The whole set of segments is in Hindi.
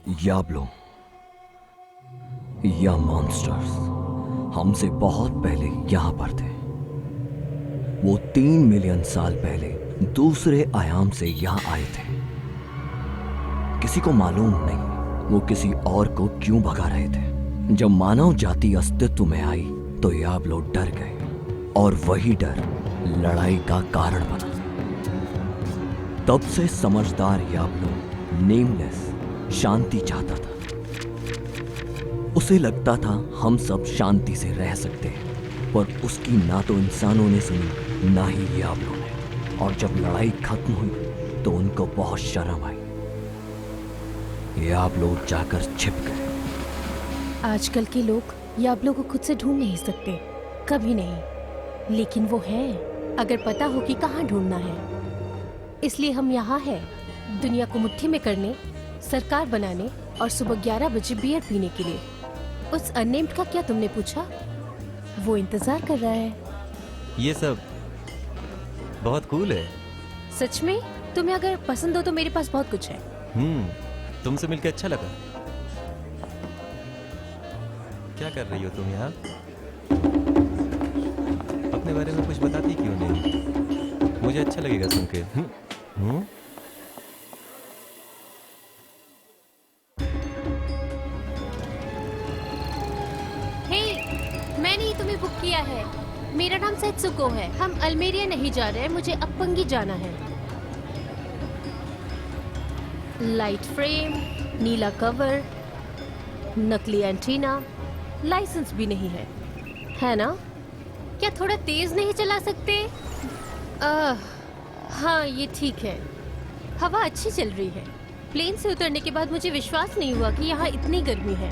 याब्लो या मॉन्स्टर्स हमसे बहुत पहले यहां पर थे। वो 3 मिलियन साल पहले दूसरे आयाम से यहां आए थे। किसी को मालूम नहीं वो किसी और को क्यों भगा रहे थे। जब मानव जाति अस्तित्व में आई तो याब्लो डर गए और वही डर लड़ाई का कारण बना। तब से समझदार याब्लो नेमलेस शांति चाहता था। उसे लगता था हम सब शांति से रह सकते हैं, पर उसकी ना तो इंसानों ने सुनी ना ही याब्लो ने। और जब लड़ाई खत्म हुई तो उनको बहुत शर्म आई। याब्लो जाकर छिप गए। आजकल के लोग याब्लो को खुद से ढूंढ नहीं सकते, कभी नहीं। लेकिन वो है, अगर पता हो कि कहाँ ढूंढना है। इसलिए हम यहाँ हैं, दुनिया को मुट्ठी में करने, सरकार बनाने और सुबह 11 बजे बियर पीने के लिए। उस अननेम्ड का क्या तुमने पूछा? वो इंतजार कर रहा है। ये सब बहुत कूल है। सच में? तुम्हें अगर पसंद हो तो मेरे पास बहुत कुछ है। तुमसे मिलकर अच्छा लगा। क्या कर रही हो तुम यहाँ? अपने बारे में कुछ बताती क्यों नहीं? मुझे अच्छा लगेगा सुन के। मैंने ही तुम्हें बुक किया है। मेरा नाम सेत्सुको है। हम अल्मेरिया नहीं जा रहे हैं, मुझे अपंगी जाना है। लाइट फ्रेम, नीला कवर, नकली एंटीना, लाइसेंस भी नहीं है ना? क्या थोड़ा तेज नहीं चला सकते? हाँ, ये ठीक है। हवा अच्छी चल रही है। प्लेन से उतरने के बाद मुझे विश्वास नहीं हुआ कि यहाँ इतनी गर्मी है।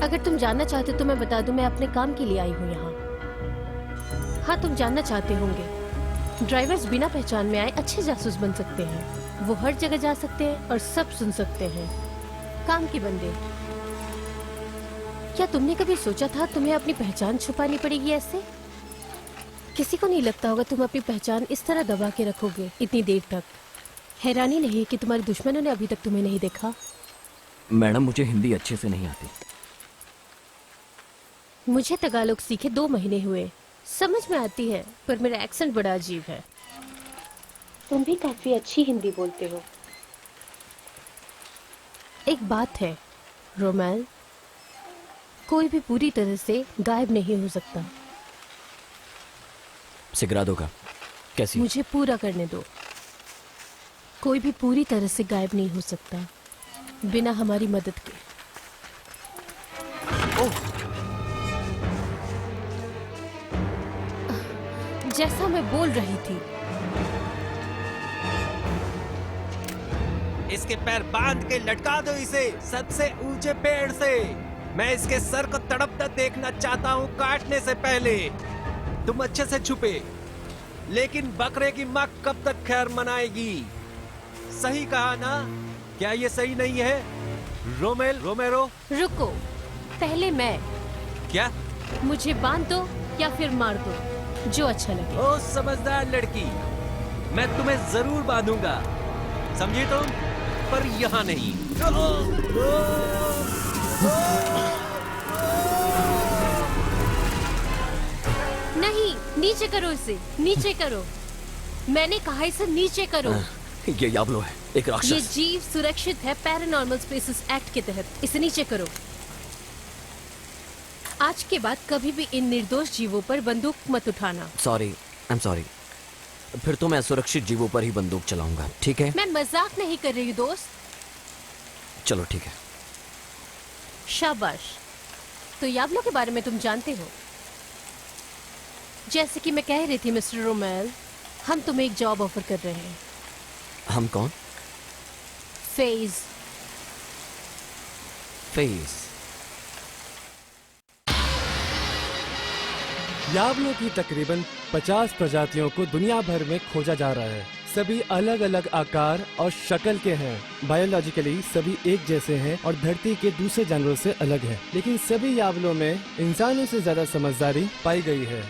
अगर तुम जानना चाहते हो तो मैं बता दूं, मैं अपने काम के लिए आई हूँ यहाँ। हाँ, तुम जानना चाहते होंगे। ड्राइवर्स बिना पहचान में आए अच्छे जासूस बन सकते हैं। वो हर जगह जा सकते हैं और सब सुन सकते हैं। काम के बंदे। क्या तुमने कभी सोचा था तुम्हें अपनी पहचान छुपानी पड़ेगी ऐसे? किसी को नहीं लगता होगा तुम अपनी पहचान इस तरह दबा के रखोगे इतनी देर तक। हैरानी नहीं कि तुम्हारे दुश्मनों ने अभी तक तुम्हें नहीं देखा। मैडम, मुझे हिंदी अच्छे से नहीं आती। मुझे तगालोग सीखे 2 महीने हुए। समझ में आती है, पर मेरा एक्सेंट बड़ा अजीब है। तुम भी काफी अच्छी हिंदी बोलते हो। एक बात है रोमेल, कोई भी पूरी तरह से गायब नहीं हो सकता। सिगरा दो का कैसी? मुझे पूरा करने दो। कोई भी पूरी तरह से गायब नहीं हो सकता बिना हमारी मदद के। जैसा मैं बोल रही थी, इसके पैर बांध के लटका दो इसे सबसे ऊंचे पेड़ से। मैं इसके सर को तड़पता देखना चाहता हूँ काटने से पहले। तुम अच्छे से छुपे, लेकिन बकरे की माँ कब तक खैर मनाएगी? सही कहा ना? क्या ये सही नहीं है रोमेरो? रुको, पहले मैं। क्या? मुझे बांध दो या फिर मार दो, जो अच्छा लगे। ओ समझदार लड़की, मैं तुम्हें जरूर बांधूंगा, समझी तुम? पर यहाँ नहीं। नहीं, नीचे करो इसे, नीचे करो। मैंने कहा इसे नीचे करो। ये याब्लो है, एक राक्षस। ये जीव सुरक्षित है पैरानॉर्मल स्पेसेस एक्ट के तहत। इसे नीचे करो। आज के बाद कभी भी इन निर्दोष जीवों पर बंदूक मत उठाना। Sorry, I am sorry. फिर तो मैं सुरक्षित जीवों पर ही बंदूक चलाऊंगा, ठीक है? मैं मजाक नहीं कर रही हूँ दोस्त। चलो ठीक है। शाबाश। तो याब्लो के बारे में तुम जानते हो। जैसे कि मैं कह रही थी मिस्टर रोमेल, हम तुम्हें एक जॉब ऑफर कर रहे हैं। हम कौन? फेज। फेज। याब्लो की तकरीबन 50 प्रजातियों को दुनिया भर में खोजा जा रहा है। सभी अलग अलग आकार और शक्ल के हैं। बायोलॉजिकली सभी एक जैसे हैं और धरती के दूसरे जानवरों से अलग हैं। लेकिन सभी याब्लो में इंसानों से ज्यादा समझदारी पाई गई है।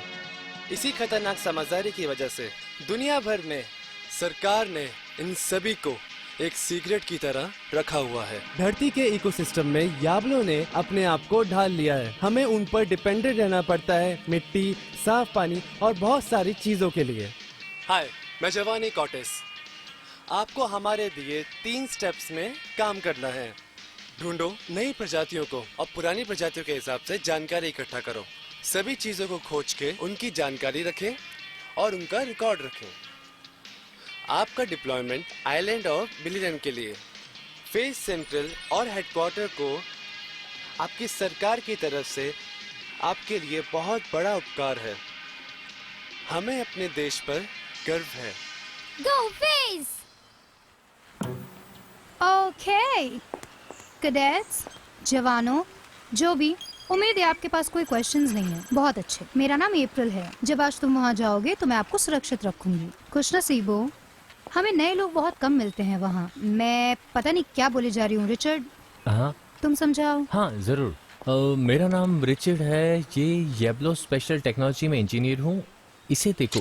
इसी खतरनाक समझदारी की वजह से दुनिया भर में सरकार ने इन सभी को एक सीक्रेट की तरह रखा हुआ है। धरती के इकोसिस्टम में याबलों ने अपने आप को ढाल लिया है। हमें उन पर डिपेंडेंट रहना पड़ता है, मिट्टी, साफ पानी और बहुत सारी चीजों के लिए। हाय, मैं जवानी कॉटेस। आपको हमारे दिए 3 स्टेप्स में काम करना है। ढूंढो नई प्रजातियों को और पुरानी प्रजातियों के हिसाब से जानकारी इकट्ठा करो। सभी चीजों को खोज के उनकी जानकारी रखें और उनका रिकॉर्ड रखें। आपका डिप्लॉयमेंट आइलैंड और बिलीरन के लिए फेस सेंट्रल और हेडक्वार्टर को आपकी सरकार की तरफ से आपके लिए बहुत बड़ा उपकार है। हमें अपने देश पर गर्व है। Go Face! ओके कैडेट्स, जवानों, जो भी, उम्मीद है आपके पास कोई क्वेश्चंस नहीं है। बहुत अच्छे। मेरा नाम अप्रैल है। जब आज तुम वहाँ जाओगे तो मैं आपको सुरक्षित रखूंगी। खुशनसीब हो, हमें नए लोग बहुत कम मिलते हैं वहाँ। मैं पता नहीं क्या बोले जा रही हूँ। रिचर्ड, हाँ तुम समझाओ। हाँ जरूर। मेरा नाम रिचर्ड है। ये येब्लो स्पेशल टेक्नोलॉजी में इंजीनियर हूँ। इसे देखो,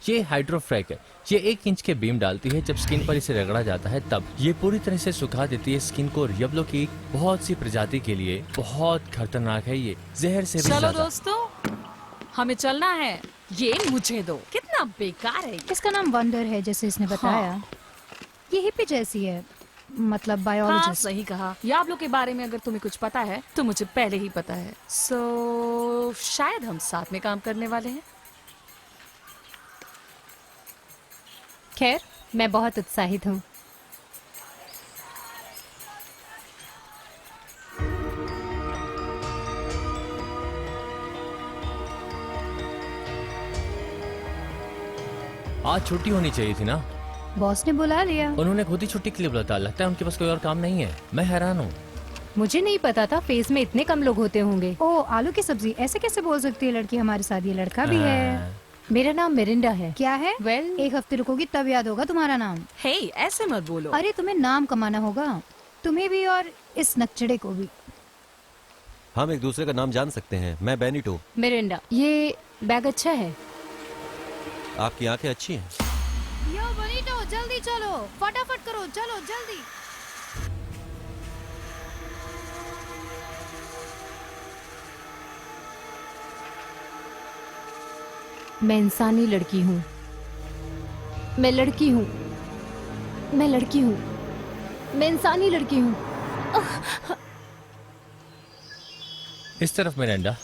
ये हाइड्रोफ्रैक है। ये 1 इंच के बीम डालती है। जब स्किन पर इसे रगड़ा जाता है तब ये पूरी तरह से सुखा देती है स्किन को। येब्लो की बहुत सी प्रजाति के लिए बहुत खतरनाक है। ये जहर से भी चलो ज्यादा। दोस्तों, हमें चलना है। ये मुझे दो। कितना बेकार है ये। इसका नाम वंडर है, जैसे इसने बताया। ये हिप्पी जैसी है, मतलब हाँ, बायोलॉजिस्ट। सही कहा। याबलो के बारे में अगर तुम्हें कुछ पता है तो मुझे पहले ही पता है। सो शायद हम साथ में काम करने वाले हैं। खैर, मैं बहुत उत्साहित हूँ। आज छुट्टी होनी चाहिए थी ना। बॉस ने बुला लिया। उन्होंने खुद ही छुट्टी के लिए बुलाया। लगता है उनके पास कोई और काम नहीं है। मैं हैरान हूँ। मुझे नहीं पता था फेस में इतने कम लोग होते होंगे। ओ, आलू की सब्जी, ऐसे कैसे बोल सकती है लड़की हमारे साथ? ये लड़का भी है। मेरा नाम मिरिंडा है। क्या है? Well, 1 हफ्ते रुकोगी तब याद होगा तुम्हारा नाम। हे, ऐसे मत बोलो। अरे तुम्हें नाम कमाना होगा, तुम्हें भी और इस नकचड़े को भी। हम एक दूसरे का नाम जान सकते हैं। मैं बेनिटो। मिरिंडा, ये बैग अच्छा है। आपकी आंखें अच्छी हैं। यो बनीटो, जल्दी चलो, फटाफट करो, चलो जल्दी। मैं इंसानी लड़की हूँ। मैं लड़की हूँ। मैं लड़की हूँ। मैं इंसानी लड़की हूँ। इस तरफ मिरांडा।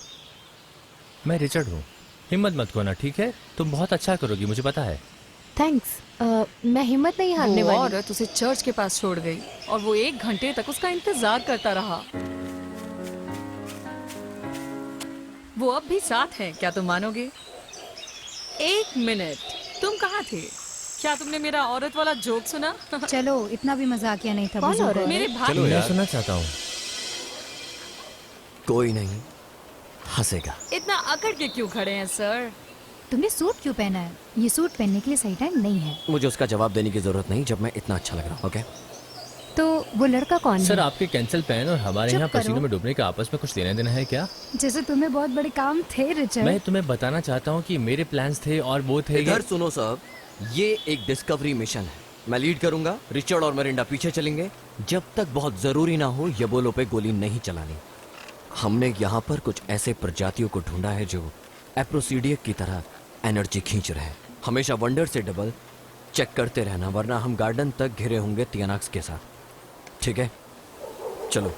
मैं रिचर्ड हूँ। हिम्मत मत खोना, ठीक है? तुम बहुत अच्छा करोगी, मुझे पता है। थैंक्स। मैं हिम्मत नहीं हारने वो वाली। औरत उसे चर्च के पास छोड़ गई और वो 1 घंटे तक उसका इंतजार करता रहा। वो अब भी साथ है, क्या तुम मानोगे? 1 मिनट, तुम कहाँ थे? क्या तुमने मेरा औरत वाला जोक सुना? चलो, इतना भी मजाकिया नहीं था। कौन बुजुर्गों। औरत? मेरे भाई। मैं सुनना चाहता हूँ। कोई नहीं हंसेगा। इतना अकड़ के क्यों खड़े हैं सर? तुमने सूट क्यों पहना है? ये सूट पहनने के लिए सही टाइम नहीं है। मुझे उसका जवाब देने की जरूरत नहीं जब मैं इतना अच्छा लग रहा हूँ। ओके, तो वो लड़का कौन सर, है? आपके कैंसिल पेन और हमारे चुप यहाँ करो। पसीनों में डूबने का आपस में कुछ लेना देना है क्या? जैसे तुम्हें बहुत बड़े काम थे रिचर्ड। मैं तुम्हें बताना चाहता हूँ कि मेरे प्लान्स थे और वो थे इधर सुनो साहब, ये एक डिस्कवरी मिशन है। मैं लीड करूंगा, रिचर्ड और मरिंडा पीछे चलेंगे। जब तक बहुत जरूरी ना हो यबोलो पे गोली नहीं चलानी। हमने यहाँ पर कुछ ऐसे प्रजातियों को ढूंढा है जो एप्रोसीडियक की तरह एनर्जी खींच रहे हैं। हमेशा वंडर से डबल चेक करते रहना, वरना हम गार्डन तक घिरे होंगे तियानाक्स के साथ। ठीक है, चलो।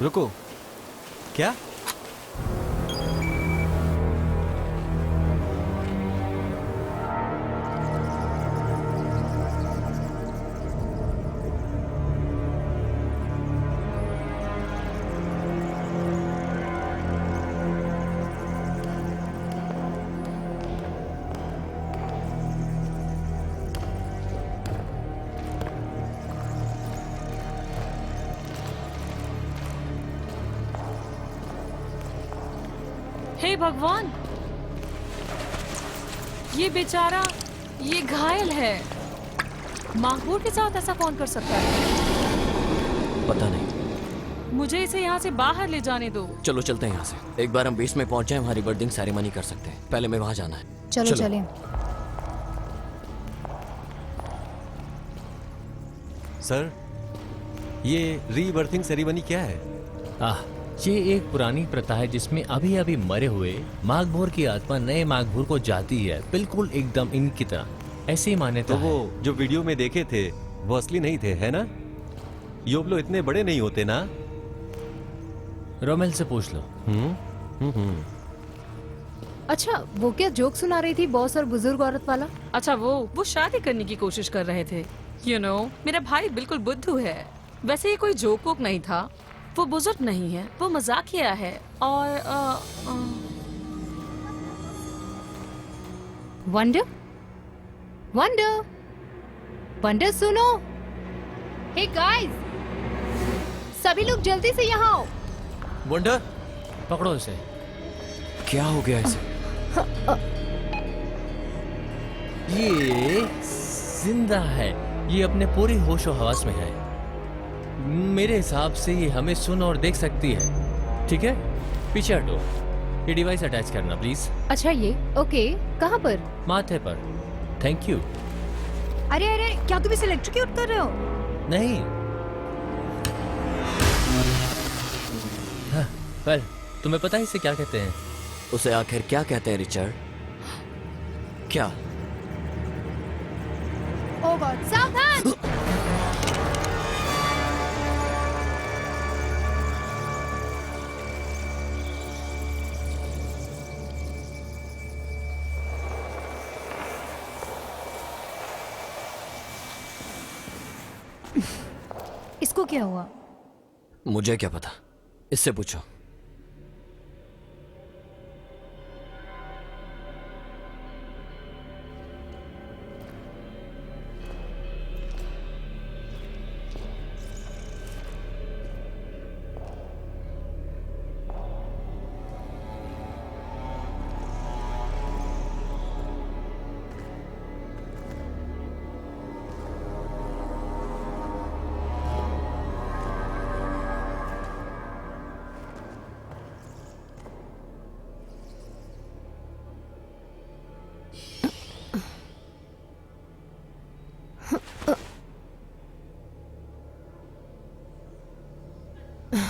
रुको, क्या? हे भगवान, ये बेचारा, ये घायल है। माहूर के साथ ऐसा कौन कर सकता है? पता नहीं। मुझे इसे यहाँ से बाहर ले जाने दो। चलो चलते हैं यहाँ से। एक बार हम बेस में पहुंच जाएं, हमारी बर्डिंग सेरेमनी कर सकते हैं। पहले मैं वहां जाना है। चलो चलें। सर, ये रीबर्थिंग सेरेमनी क्या है? ये एक पुरानी प्रथा है जिसमें अभी अभी मरे हुए माघभोर की आत्मा नए माघभोर को जाती है, बिल्कुल एकदम इनकी तरह। ऐसे ही मान्यता तो वो है। जो वीडियो में देखे थे वो असली नहीं थे, है ना? योबलो इतने बड़े नहीं होते ना? रोमेल से पूछ लो। अच्छा, वो क्या जोक सुना रही थी, बॉस और बुजुर्ग औरत वाला? अच्छा, वो शादी करने की कोशिश कर रहे थे। मेरा भाई बिल्कुल बुद्धू है। वैसे ये कोई जोक वोक नहीं था। वो बुजुर्ग नहीं है, वो मजाकिया है। और वंडर, वंडर, वंडर सुनो। हे गाइस, सभी लोग जल्दी से यहाँ आओ। वंडर, पकड़ो इसे। क्या हो गया इसे? ये जिंदा है। ये अपने पूरी होशो हवास में है। मेरे हिसाब से ये हमें सुन और देख सकती है। ठीक है, पीछे हटो। ये डिवाइस अटैच करना प्लीज। अच्छा, ये ओके। कहाँ पर? माथे पर। Thank you. अरे अरे, क्या तुम इसे इलेक्ट्रिक्यूट कर रहे हो? नहीं। हाँ, वेल, तुम्हें पता है इसे क्या कहते हैं? उसे आखिर क्या कहते हैं रिचर्ड? क्या? ओह गॉड, सावधान! इसको क्या हुआ? मुझे क्या पता, इससे पूछो।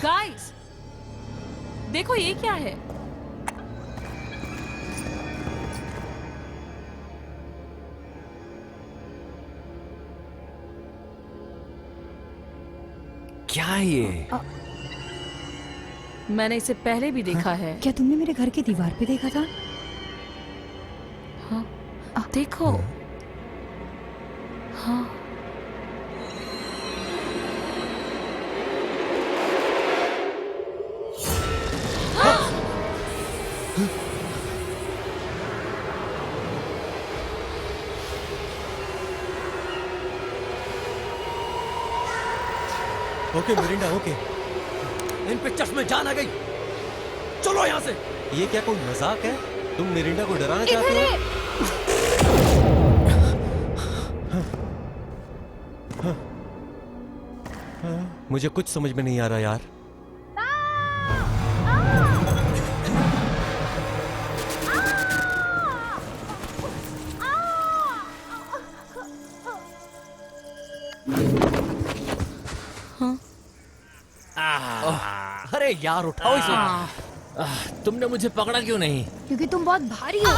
गाइस, देखो ये क्या है? क्या है ये? मैंने इसे पहले भी देखा है। क्या तुमने मेरे घर की दीवार पे देखा था? हाँ, देखो। हाँ, ओके मिरिंडा, ओके। इन पिक्चर्स में जान आ गई। चलो यहाँ से। ये क्या कोई मजाक है? तुम मिरिंडा को डराना चाहते हो? मुझे कुछ समझ में नहीं आ रहा यार। अरे यार, उठाओ इसे। तुमने मुझे पकड़ा क्यों नहीं? क्योंकि तुम बहुत भारी हो।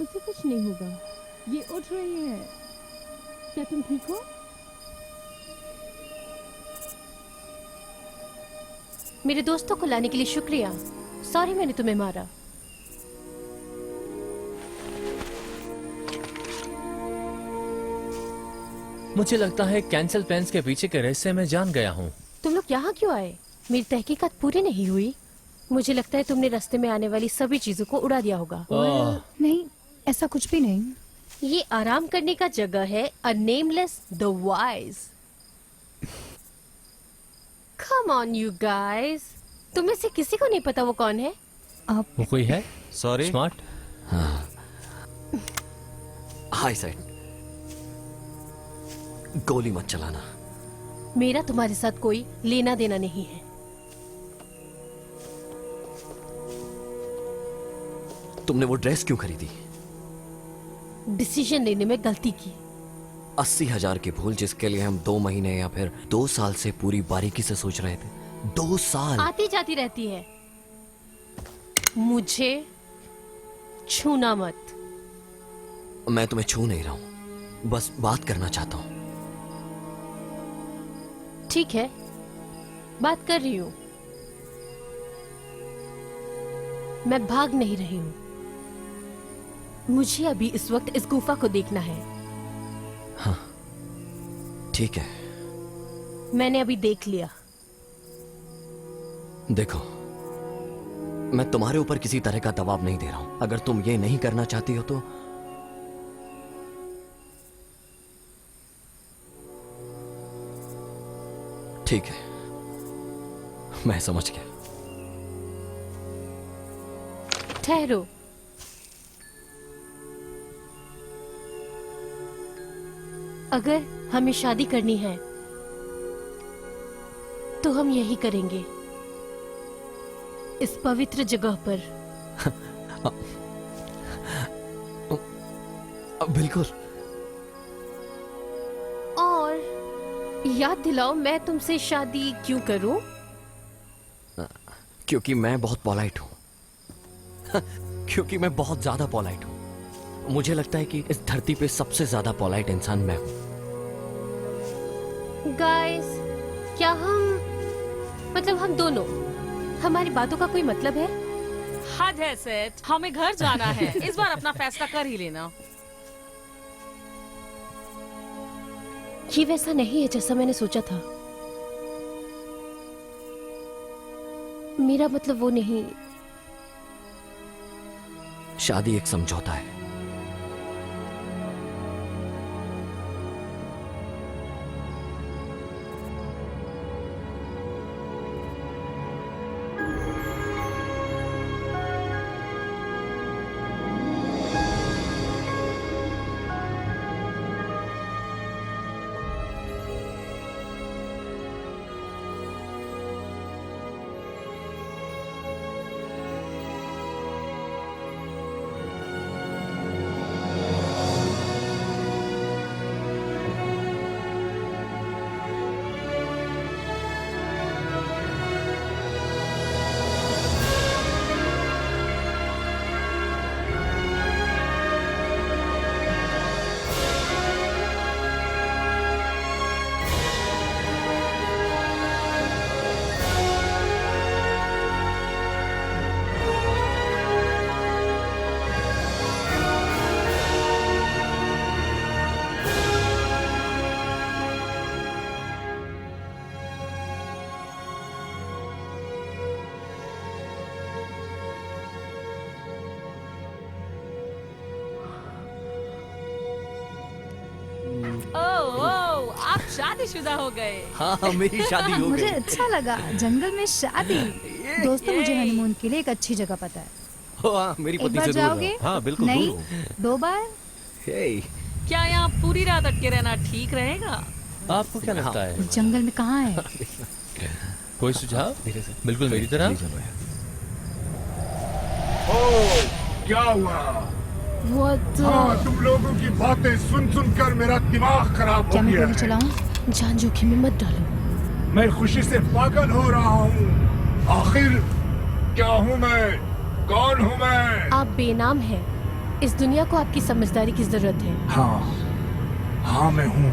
उसे कुछ नहीं होगा। ये उठ रही है। क्या तुम ठीक हो? मेरे दोस्तों को लाने के लिए शुक्रिया। सॉरी मैंने तुम्हें मारा। मुझे लगता है कैंसल पेंस के पीछे के रहस्य मैं जान गया हूँ। तुम लोग यहाँ क्यों आए? मेरी तहकीकात पूरी नहीं हुई। मुझे लगता है तुमने रास्ते में आने वाली सभी चीजों को उड़ा दिया होगा। आह, नहीं, ऐसा कुछ भी नहीं। ये आराम करने का जगह है। A nameless the wise. Come on you guys, तुम में से किसी को नहीं पता वो कौन है? आप वो कोई है सॉरी। स्मार्ट? हाय साइड, गोली मत चलाना। मेरा तुम्हारे साथ कोई लेना देना नहीं है। तुमने वो ड्रेस क्यों खरीदी? डिसीजन लेने में गलती की। 80,000 की भूल जिसके लिए हम 2 महीने या फिर 2 साल से पूरी बारीकी से सोच रहे थे। 2 साल। आती जाती रहती है। मुझे छूना मत। मैं तुम्हें छू नहीं रहा हूं, बस बात करना चाहता हूं। ठीक है, बात कर रही हूं। मैं भाग नहीं रही हूं। मुझे अभी इस वक्त इस गुफा को देखना है। हाँ ठीक है। मैंने अभी देख लिया। देखो, मैं तुम्हारे ऊपर किसी तरह का दबाव नहीं दे रहा हूं। अगर तुम ये नहीं करना चाहती हो तो ठीक है, मैं समझ गया। ठहरो। अगर हमें शादी करनी है तो हम यही करेंगे, इस पवित्र जगह पर। बिल्कुल। और याद दिलाओ, मैं तुमसे शादी क्यों करूं? क्योंकि मैं बहुत पॉलाइट हूं। क्योंकि मैं बहुत ज्यादा पॉलाइट हूं। मुझे लगता है कि इस धरती पे सबसे ज्यादा पॉलाइट इंसान मैं हूं। गाइस, क्या हम दोनों, हमारी बातों का कोई मतलब है? हद है सेठ, हमें घर जाना है। इस बार अपना फैसला कर ही लेना। ये वैसा नहीं है जैसा मैंने सोचा था। मेरा मतलब वो नहीं। शादी एक समझौता है। आप शादीशुदा हो गए। हाँ, मेरी शादी हो मुझे गई। अच्छा लगा, जंगल में शादी। दोस्तों, मुझे हनीमून के लिए एक अच्छी जगह पता है। हाँ, मेरी एक पत्नी बार से दूर जाओगे? रहो। हाँ, बिल्कुल नहीं, दूर हूँ। 2 बार। हे, क्या यहाँ पूरी रात अटके रहना ठीक रहेगा? आपको क्या लगता है? जंगल में कहाँ है? कोई सुझाव? बिल्कुल मेरी तरह। क्या हुआ? वो तो हाँ, तुम लोगों की बातें सुन सुनकर मेरा दिमाग खराब क्या हो मैं गया गोली है। चलाऊं? जान जोखिम में मत डालो। मैं खुशी से पागल हो रहा हूँ। आखिर क्या हूँ मैं? कौन हूँ मैं? आप बेनाम हैं। इस दुनिया को आपकी समझदारी की जरूरत है। हाँ मैं हूँ।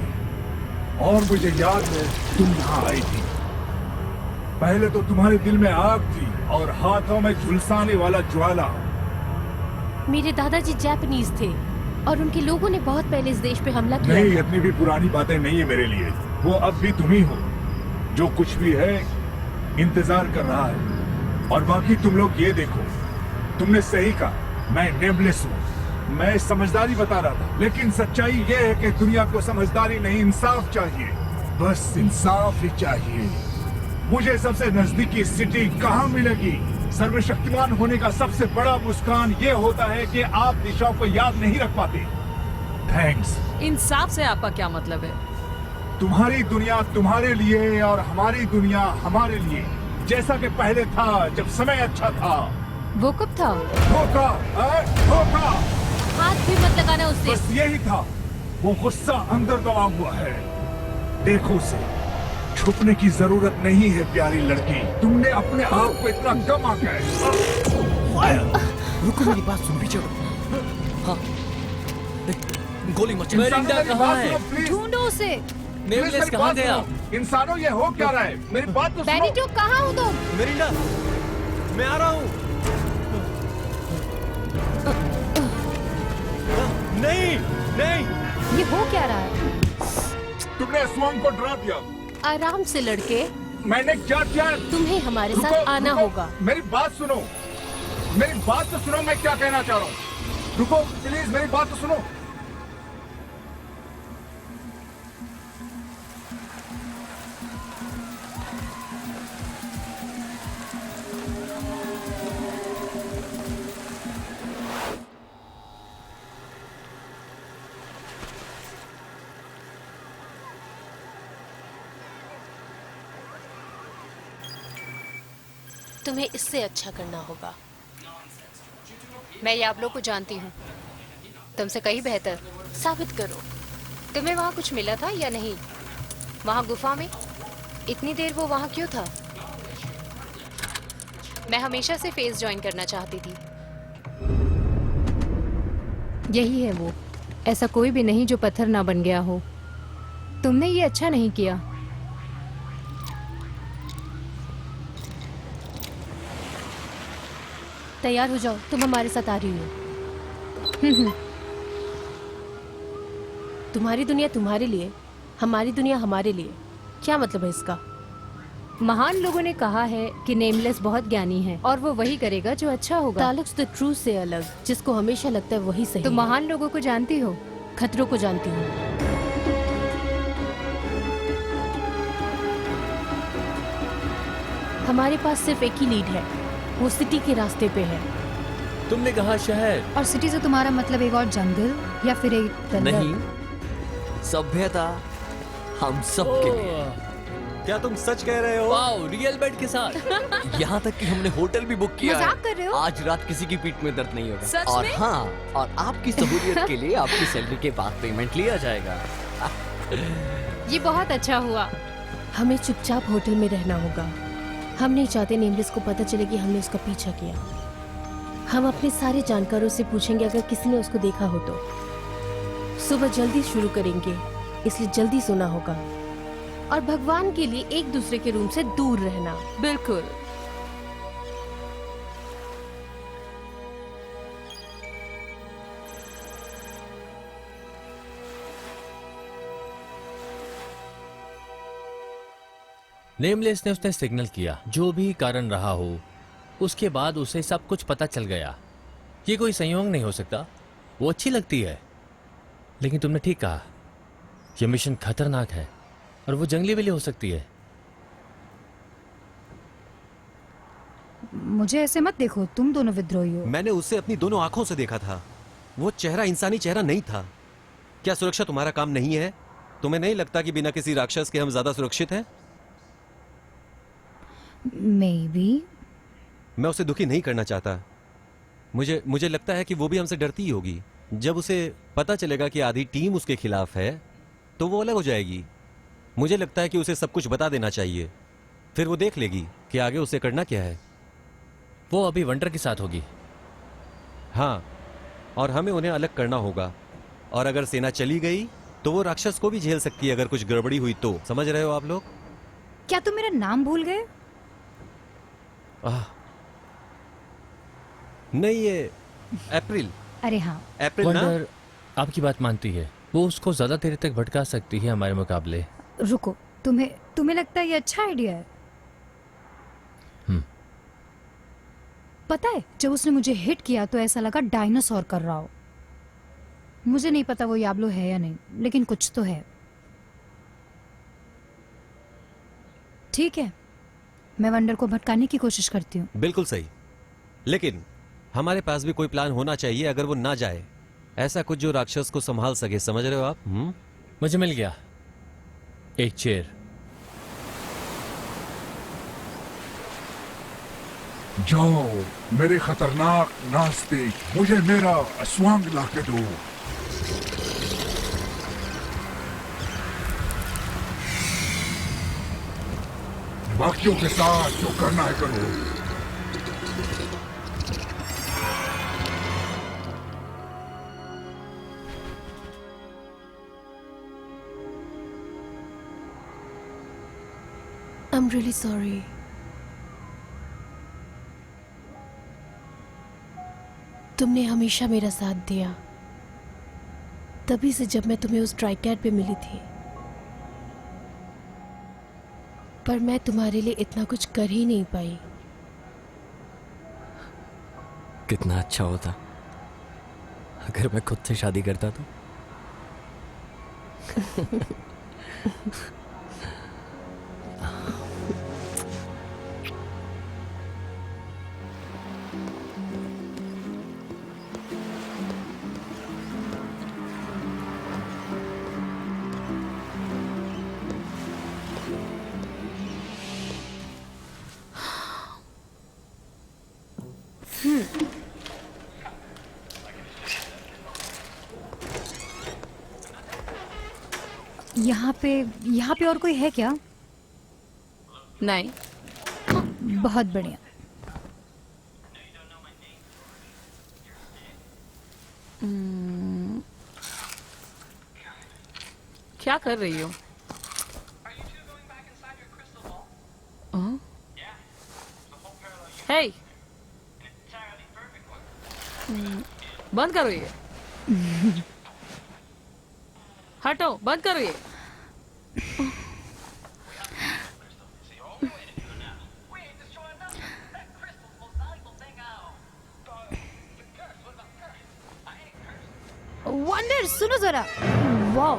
और मुझे याद है तुम यहाँ आई थी। पहले तो तुम्हारे दिल में आग थी और हाथों में झुलसाने वाला ज्वाला। मेरे दादाजी जापानीज थे और उनके लोगों ने बहुत पहले इस देश पे हमला किया नहीं, था। इतनी भी पुरानी बातें नहीं है मेरे लिए। वो अब भी तुम ही हो। जो कुछ भी है इंतजार कर रहा है। और बाकी तुम लोग ये देखो, तुमने सही कहा, मैं नेमलेस हूँ। मैं समझदारी बता रहा था, लेकिन सच्चाई ये है कि दुनिया को समझदारी नहीं, इंसाफ चाहिए। बस इंसाफ ही चाहिए। मुझे सबसे नजदीकी सिटी कहाँ मिलेगी? सर्वशक्तिमान होने का सबसे बड़ा मुस्कान ये होता है कि आप दिशाओं को याद नहीं रख पाते। थैंक्स। इंसाफ से आपका क्या मतलब है? तुम्हारी दुनिया तुम्हारे लिए और हमारी दुनिया हमारे लिए, जैसा कि पहले था, जब समय अच्छा था। वो कब था? धोखा, धोखा। हाथ भी मत लगाना उससे। बस यही था। वो गुस्सा अंदर दबा हुआ है। देखो उसे, छुपने की जरूरत नहीं है प्यारी लड़की। तुमने अपने आप को इतना कम आ गए। रुको, मेरी बात सुन पीछे। हाँ, गोली मत चला। मेरिंडा कहाँ है? ढूंढो उसे। नेमलेस कहाँ गया? इंसानों, ये हो क्या रहा है? मेरी बात तो सुनो। बेनिटो कहाँ हो तुम? मेरिंडा, मैं आ रहा हूँ। नहीं, नहीं। ये हो क्या रहा है? तुमने स्वांग को डरा दिया। आराम से लड़के, मैंने क्या किया? तुम्हें हमारे रुको, साथ आना रुको, होगा। मेरी बात सुनो, मेरी बात तो सुनो। मैं क्या कहना चाह रहा हूँ। रुको प्लीज, मेरी बात तो सुनो। तुम्हें इससे अच्छा करना होगा। मैं याब्लो को जानती हूँ, तुमसे कहीं बेहतर। साबित करो। तुम्हें वहाँ कुछ मिला था या नहीं? वहाँ गुफा में इतनी देर वो वहाँ क्यों था? मैं हमेशा से फेस ज्वाइन करना चाहती थी। यही है वो, ऐसा कोई भी नहीं जो पत्थर ना बन गया हो। तुमने ये अच्छा नहीं किया। तैयार हो जाओ, तुम हमारे साथ आ रही हो। तुम्हारी दुनिया तुम्हारे लिए, हमारी दुनिया हमारे लिए। क्या मतलब है इसका? महान लोगों ने कहा है कि नेमलेस बहुत ज्ञानी है और वो वही करेगा जो अच्छा होगा। ताल्लुक द ट्रूथ से अलग, जिसको हमेशा लगता है वही सही। तो महान लोगों को जानती हो? खतरों को जानती हूँ। हमारे पास सिर्फ एक ही लीड है, वो सिटी के रास्ते पे है। तुमने कहा शहर। और सिटी से तुम्हारा मतलब एक और जंगल या फिर एक दलदल? नहीं, सभ्यता हम सब के लिए। क्या तुम सच कह रहे हो? वाओ, रियल बेड के साथ। यहाँ तक कि हमने होटल भी बुक किया मजाक है। कर रहे हो? आज रात किसी की पीठ में दर्द नहीं होगा। सच और में? हाँ, और आपकी सहूलियत के लिए आपकी सैलरी के बाद पेमेंट लिया जाएगा। ये बहुत अच्छा हुआ। हमें चुपचाप होटल में रहना होगा। हम नहीं चाहते नेमलेस को पता चले कि हमने उसका पीछा किया। हम अपने सारे जानकारों से पूछेंगे अगर किसी ने उसको देखा हो तो। सुबह जल्दी शुरू करेंगे, इसलिए जल्दी सोना होगा। और भगवान के लिए एक दूसरे के रूम से दूर रहना। बिल्कुल। नेमलेस ने उसने सिग्नल किया, जो भी कारण रहा हो, उसके बाद उसे सब कुछ पता चल गया। ये कोई संयोग नहीं हो सकता। वो अच्छी लगती है, लेकिन तुमने ठीक कहा, यह मिशन खतरनाक है और वो जंगली बिल्ली हो सकती है। मुझे ऐसे मत देखो, तुम दोनों विद्रोही हो। मैंने उसे अपनी दोनों आंखों से देखा था। वो चेहरा इंसानी चेहरा नहीं था। क्या सुरक्षा तुम्हारा काम नहीं है? तुम्हें नहीं लगता कि बिना किसी राक्षस के हम ज्यादा सुरक्षित हैं? Maybe। मैं उसे दुखी नहीं करना चाहता। मुझे लगता है कि वो भी हमसे डरती ही होगी। जब उसे पता चलेगा कि आधी टीम उसके खिलाफ है, तो वो अलग हो जाएगी। मुझे लगता है कि उसे सब कुछ बता देना चाहिए, फिर वो देख लेगी कि आगे उसे करना क्या है। वो अभी वंडर के साथ होगी। हाँ, और हमें उन्हें अलग करना होगा। और अगर सेना चली गई तो वो राक्षस को भी झेल सकती है अगर कुछ गड़बड़ी हुई तो। समझ रहे हो आप लोग? क्या तुम मेरा नाम भूल गए? नहीं, ये अप्रैल। अरे हाँ, अप्रैल ना? वंडर आपकी बात मानती है। वो उसको ज्यादा देर तक भटका सकती है हमारे मुकाबले। रुको, तुम्हें लगता है ये अच्छा आइडिया है? पता है, जब उसने मुझे हिट किया तो ऐसा लगा डायनासोर कर रहा हो। मुझे नहीं पता वो याब्लो है या नहीं, लेकिन कुछ तो है। ठीक है, मैं वंडर को भटकाने की कोशिश करती हूँ। बिल्कुल सही, लेकिन हमारे पास भी कोई प्लान होना चाहिए अगर वो ना जाए। ऐसा कुछ जो राक्षस को संभाल सके, समझ रहे हो आप? मुझे मिल गया एक चेयर। जाओ मेरे खतरनाक नास्तिक, मुझे मेरा अस्वांग लाके दो। बाकियों के साथ जो करना है करो। I'm really sorry. तुमने हमेशा मेरा साथ दिया, तभी से जब मैं तुम्हें उस ट्राई कैट पे मिली थी। पर मैं तुम्हारे लिए इतना कुछ कर ही नहीं पाई। कितना अच्छा होता अगर मैं खुद से शादी करता तो। यहाँ पे और कोई है क्या? नहीं। बहुत बढ़िया। क्या कर रही हो? हे, बंद करो ये। हटो, बंद करो ये। वंडर सुनो जरा। Wow,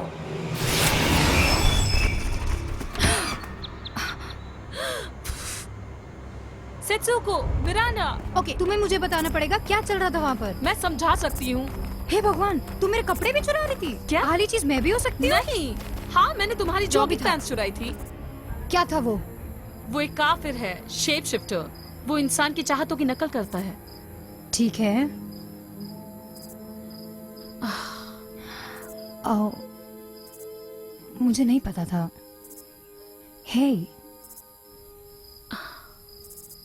सेत्सुको, Miranda. ओके, तुम्हें मुझे बताना पड़ेगा क्या चल रहा था वहाँ पर। मैं समझा सकती हूँ। हे भगवान, तुम मेरे कपड़े भी चुरा रही थी क्या? आली चीज मैं भी हो सकती हूँ? नहीं। हाँ, मैंने तुम्हारी जो भी जॉगिंग था। पैंट्स चुराई थी। क्या था वो? वो एक काफिर है, शेप शिफ्टर। वो इंसान की चाहतों की नकल करता है। ठीक है। मुझे नहीं पता था। हे,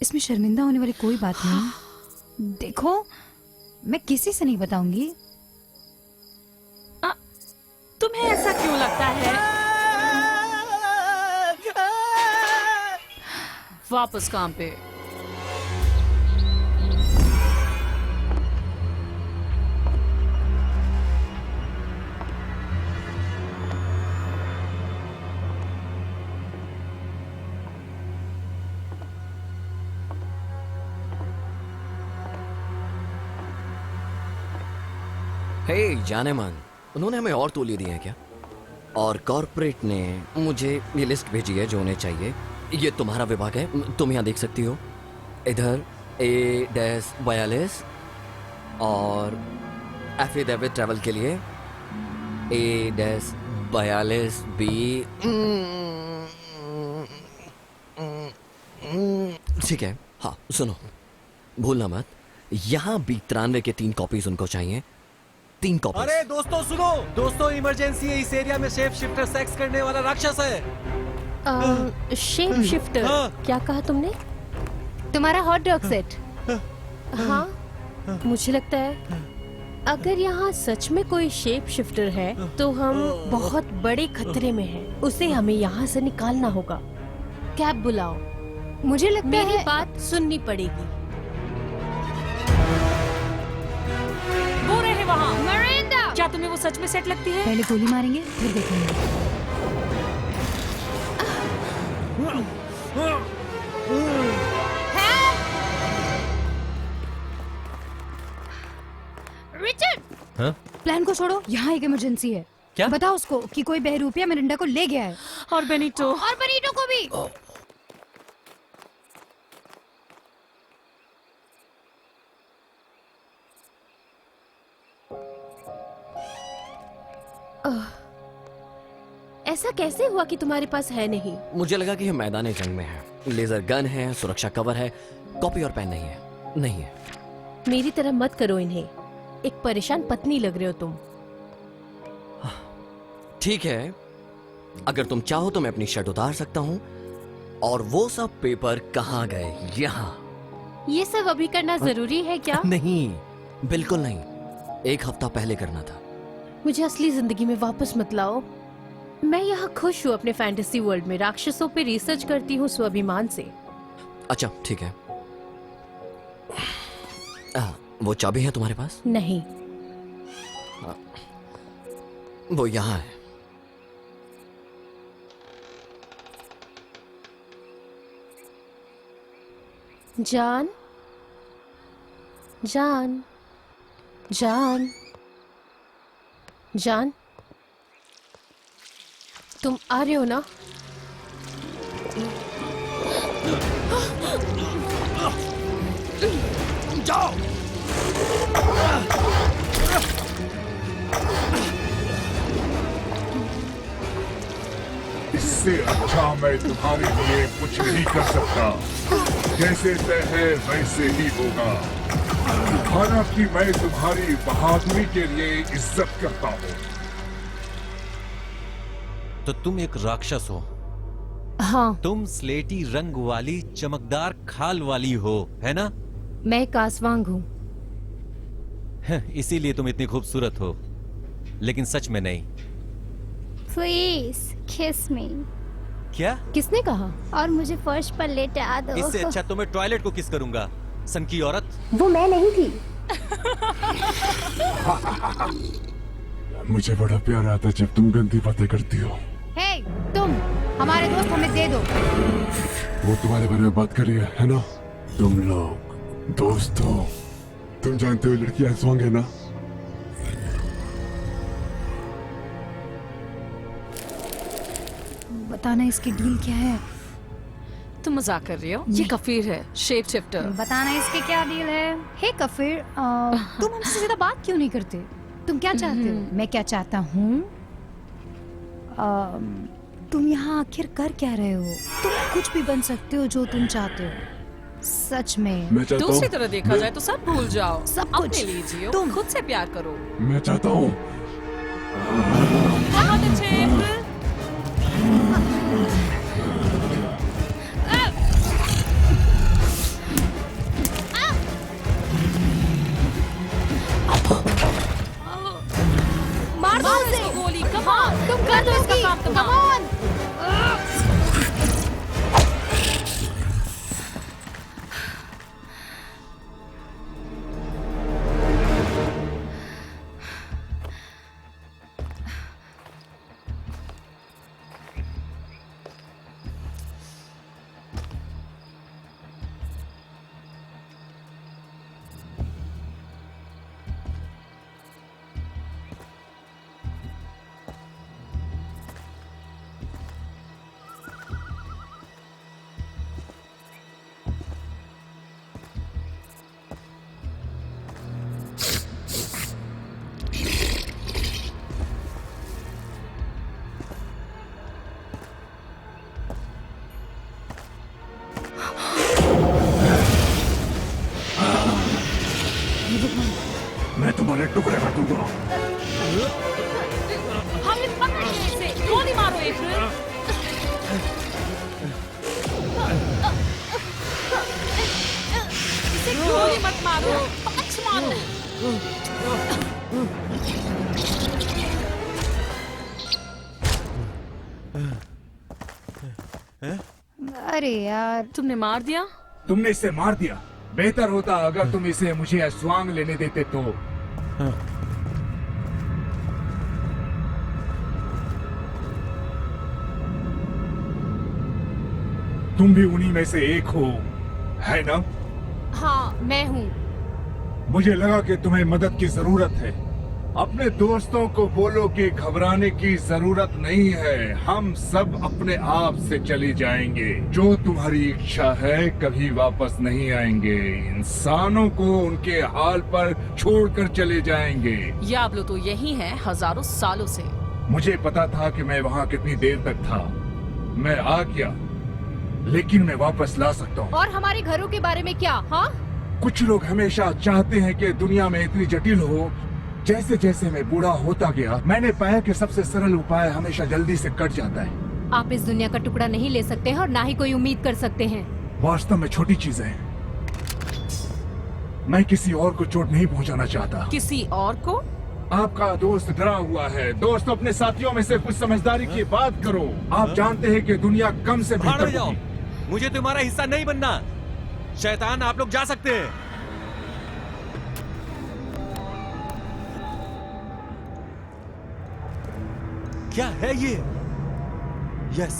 इसमें शर्मिंदा होने वाली कोई बात नहीं। देखो, मैं किसी से नहीं बताऊंगी। तुम्हें ऐसा क्यों लगता है? वापस काम पे। हे जाने मन, उन्होंने हमें और तौलिए दिए हैं क्या? और कॉर्पोरेट ने मुझे ये लिस्ट भेजी है जो उन्हें चाहिए। ये तुम्हारा विभाग है, तुम यहाँ देख सकती हो। इधर A-42 और एफिडेविट ट्रैवल के लिए A-42B। ठीक है, हाँ सुनो, भूलना मत, यहाँ B93 के 3 कॉपीज उनको चाहिए। 3 कॉपीज। अरे दोस्तों सुनो, दोस्तों इमरजेंसी है, इस एरिया में शेप शिफ्टर सेक्स करने वाला राक्षस है। Shape shifter? हाँ। क्या कहा तुमने? तुम्हारा हॉट डॉग सेट? हाँ, मुझे लगता है अगर यहाँ सच में कोई शेप शिफ्टर है तो हम बहुत बड़े खतरे में हैं। उसे हमें यहाँ से निकालना होगा। कैब बुलाओ, मुझे लगता मेरी है बात सुननी पड़ेगी। वो रहे वहाँ। मिरांडा! क्या तुम्हें वो सच में सेट लगती है? पहले गोली मारेंगे फिर देखेंगे। रिचर्ड, हाँ? प्लान को छोड़ो, यहाँ एक इमरजेंसी है। क्या? बताओ उसको कि कोई बहरूपिया मिरिंडा को ले गया है। और बेनिटो। और बनीटो को भी। ऐसा कैसे हुआ कि तुम्हारे पास है नहीं? मुझे लगा कि ये मैदान जंग में है। लेजर गन है, सुरक्षा कवर है, कॉपी और पेन नहीं है। नहीं है। मेरी तरह मत करो इन्हें। एक परेशान पत्नी लग रहे हो तुम। ठीक है, अगर तुम चाहो तो मैं अपनी शर्ट उतार सकता हूँ। और वो सब पेपर कहाँ गए? यहाँ। ये सब अभी करना जरूरी है क्या? नहीं, बिल्कुल नहीं। एक हफ्ता पहले करना था। मुझे असली जिंदगी में वापस मत लाओ। मैं यहाँ खुश हूँ अपने फैंटेसी वर्ल्ड में। राक्षसों पे रिसर्च करती हूँ स्वाभिमान से। अच्छा ठीक है। वो चाबी है तुम्हारे पास? नहीं। वो यहाँ है। जान, जान, जान, जान, तुम आ रहे हो ना? जाओ। इससे अच्छा मैं तुम्हारे लिए कुछ नहीं कर सकता। जैसे तय है वैसे ही होगा। हालांकि मैं तुम्हारी बहादुरी के लिए इज्जत करता हूँ। तो तुम एक राक्षस हो? हाँ। तुम स्लेटी रंग वाली चमकदार खाल वाली हो, है ना? मैं कासवांग हूँ। इसीलिए तुम इतनी खूबसूरत हो, लेकिन सच में नहीं। प्लीज किस मी। क्या? किसने कहा? और मुझे फर्श पर लेटा दो। इससे अच्छा तो मैं टॉयलेट को किस करूंगा, सन की औरत। वो मैं नहीं थी। मुझे बड़ा प्यार आता जब तुम गंदी बातें करती हो। हे तुम, हमारे दोस्त हमें दे दो। वो तुम्हारे बारे में बात कर रही है ना? तुम लोग दोस्त हो। तुम जानते हो लड़की आसवांग है ना? बताना इसकी डील क्या है? तुम मजाक कर रही हो? ये कफीर है, शेप शिफ्टर। बताना इसकी क्या डील है? हे कफीर, तुम हमसे सीधा बात क्यों नहीं करते? तुम क्या चाहते हो? मैं क्या चाहता हूँ? तुम यहाँ आखिर कर क्या रहे हो? तुम कुछ भी बन सकते हो जो तुम चाहते हो। सच में। मैं चाहता हूँ। दूसरी तरह देखा जाए तो सब भूल जाओ, सब कुछ। अपने लिए जियो, तुम खुद से प्यार करो। मैं चाहता हूँ। बहुत अच्छे अप्रैल। मार दो उसे। इसको गोली, कमान। तुम कर दो इसका काम। कमान। मैं तुम्हारे टुकड़े कर दूंगा। हमें पकड़ के इसे गोली मारो अप्रैल। इसे गोली मत मारो, पंच मारो। अरे यार, तुमने मार दिया। तुमने इसे मार दिया। बेहतर होता अगर तुम इसे मुझे अस्वांग लेने देते तो। तुम भी उन्हीं में से एक हो, है ना? हाँ, मैं हूँ। मुझे लगा कि तुम्हें मदद की जरूरत है अपने दोस्तों को बोलो कि घबराने की जरूरत नहीं है, हम सब अपने आप से चले जाएंगे। जो तुम्हारी इच्छा है कभी वापस नहीं आएंगे। इंसानों को उनके हाल पर छोड़कर चले जाएंगे। याब्लो तो यही है हजारों सालों से। मुझे पता था कि मैं वहाँ कितनी देर तक था। मैं आ गया, लेकिन मैं वापस ला सकता हूँ। और हमारे घरों के बारे में क्या? हाँ, कुछ लोग हमेशा चाहते हैं कि दुनिया में इतनी जटिल हो। जैसे जैसे मैं बूढ़ा होता गया, मैंने पाया कि सबसे सरल उपाय हमेशा जल्दी से कट जाता है। आप इस दुनिया का टुकड़ा नहीं ले सकते हैं और ना ही कोई उम्मीद कर सकते हैं। वास्तव में छोटी चीजें हैं। मैं किसी और को चोट नहीं पहुंचाना चाहता। किसी और को? आपका दोस्त डरा हुआ है। दोस्त, अपने साथियों में से कुछ समझदारी की बात करो। आप जानते हैं कि दुनिया कम से भाड़ में बेहतर जाओ, होगी। मुझे तुम्हारा हिस्सा नहीं बनना। शैतान, आप लोग जा सकते हैं। क्या है ये? यस,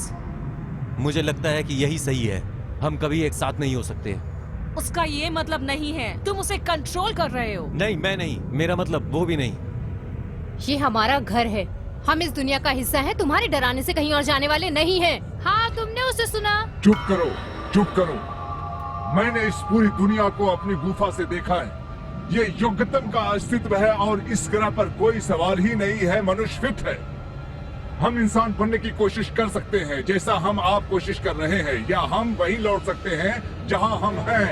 मुझे लगता है कि यही सही है। हम कभी एक साथ नहीं हो सकते। उसका ये मतलब नहीं है तुम उसे कंट्रोल कर रहे हो। नहीं, मैं नहीं, मेरा मतलब वो भी नहीं। ये हमारा घर है, हम इस दुनिया का हिस्सा हैं। तुम्हारे डराने से कहीं और जाने वाले नहीं हैं। हाँ, तुमने उसे सुना। चुप करो, चुप करो। मैंने इस पूरी दुनिया को अपनी गुफा से देखा है। ये युगतम का अस्तित्व है और इस ग्रह पर कोई सवाल ही नहीं है। मनुष्य फिट है। हम इंसान बनने की कोशिश कर सकते हैं, जैसा हम आप कोशिश कर रहे हैं, या हम वहीं लौट सकते हैं जहां हम हैं।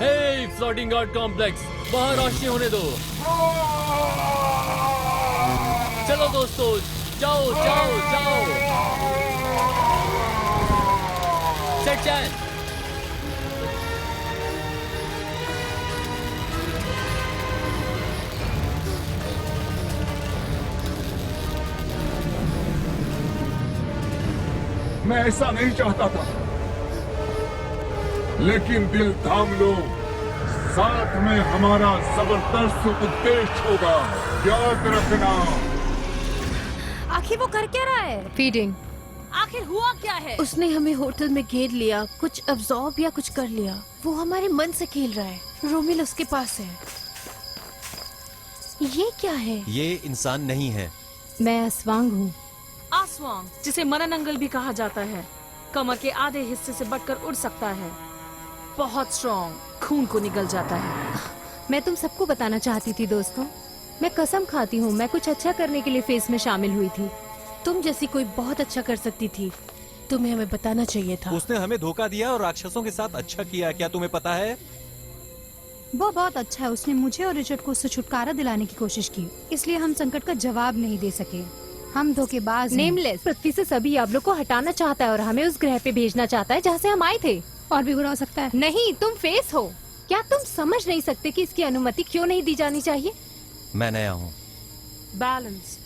हे फ्लोटिंग गॉड कॉम्प्लेक्स, वहाँ रोशनी होने दो। चलो दोस्तों, जाओ जाओ जाओ। सेट चैन, मैं ऐसा नहीं चाहता था, लेकिन दिल थाम लो। साथ में हमारा जबरदस्त उद्देश्य होगा, याद रखना। आखिर वो कर क्या रहा है? फीडिंग। आखिर हुआ क्या है? उसने हमें होटल में घेर लिया, कुछ अब्सॉर्ब या कुछ कर लिया। वो हमारे मन से खेल रहा है। रोमिल उसके पास है। ये क्या है? ये इंसान नहीं है। मैं अस्वांग हूँ। आसवांग, जिसे मननंगल भी कहा जाता है, कमर के आधे हिस्से से बढ़कर उड़ सकता है। बहुत स्ट्रॉन्ग, खून को निगल जाता है। मैं तुम सबको बताना चाहती थी दोस्तों, मैं कसम खाती हूँ मैं कुछ अच्छा करने के लिए फेस में शामिल हुई थी। तुम जैसी कोई बहुत अच्छा कर सकती थी। तुम्हें हमें बताना चाहिए था। उसने हमें धोखा दिया और राक्षसों के साथ अच्छा किया। क्या तुम्हें पता है? वो बहुत अच्छा है। उसने मुझे और रिचर्ड को उससे छुटकारा दिलाने की कोशिश की, इसलिए हम संकट का जवाब नहीं दे सके। हम धोखेबाज हैं। नेमलेस पृथ्वी से सभी याबलों को हटाना चाहता है और हमें उस ग्रह पे भेजना चाहता है जहाँ से हम आए थे। और भी बुरा हो सकता है। नहीं, तुम फेस हो। क्या तुम समझ नहीं सकते कि इसकी अनुमति क्यों नहीं दी जानी चाहिए? मैं नया हूँ। बैलेंस।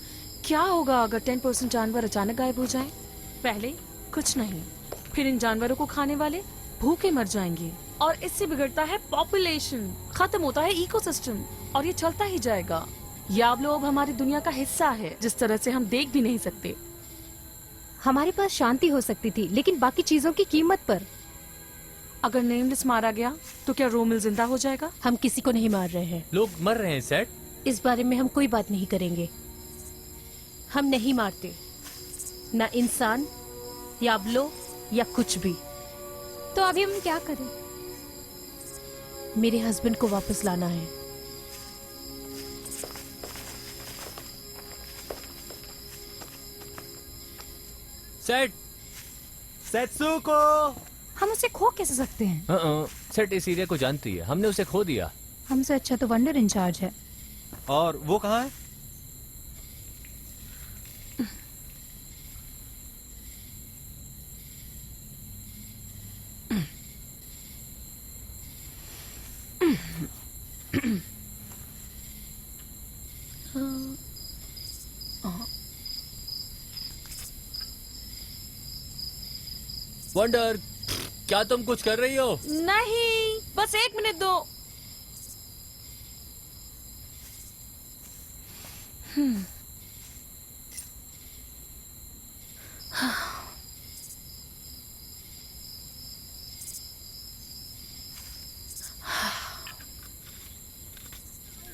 क्या होगा अगर 10% जानवर अचानक गायब हो जाएं? पहले कुछ नहीं, फिर इन जानवरों को खाने वाले भूखे मर जाएंगे और इससे बिगड़ता है पॉपुलेशन, खत्म होता है इकोसिस्टम और ये चलता ही जाएगा। याबलो अब हमारी दुनिया का हिस्सा है, जिस तरह से हम देख भी नहीं सकते। हमारे पास शांति हो सकती थी, लेकिन बाकी चीजों की कीमत पर। अगर नेमलेस मारा गया तो क्या रोमिल जिंदा हो जाएगा? हम किसी को नहीं मार रहे हैं। लोग मर रहे हैं सेट। इस बारे में हम कोई बात नहीं करेंगे। हम नहीं मारते, ना इंसान, याबलो या कुछ भी। तो अभी हम क्या करें? मेरे हस्बैंड को वापस लाना है। सेट, सेत्सुको! हम उसे खो कैसे सकते हैं? सेट इस एरिया को जानती है, हमने उसे खो दिया। हमसे अच्छा तो वंडर इंचार्ज है। और वो कहाँ है? वंडर, क्या तुम कुछ कर रही हो? नहीं, बस 1 मिनट दो।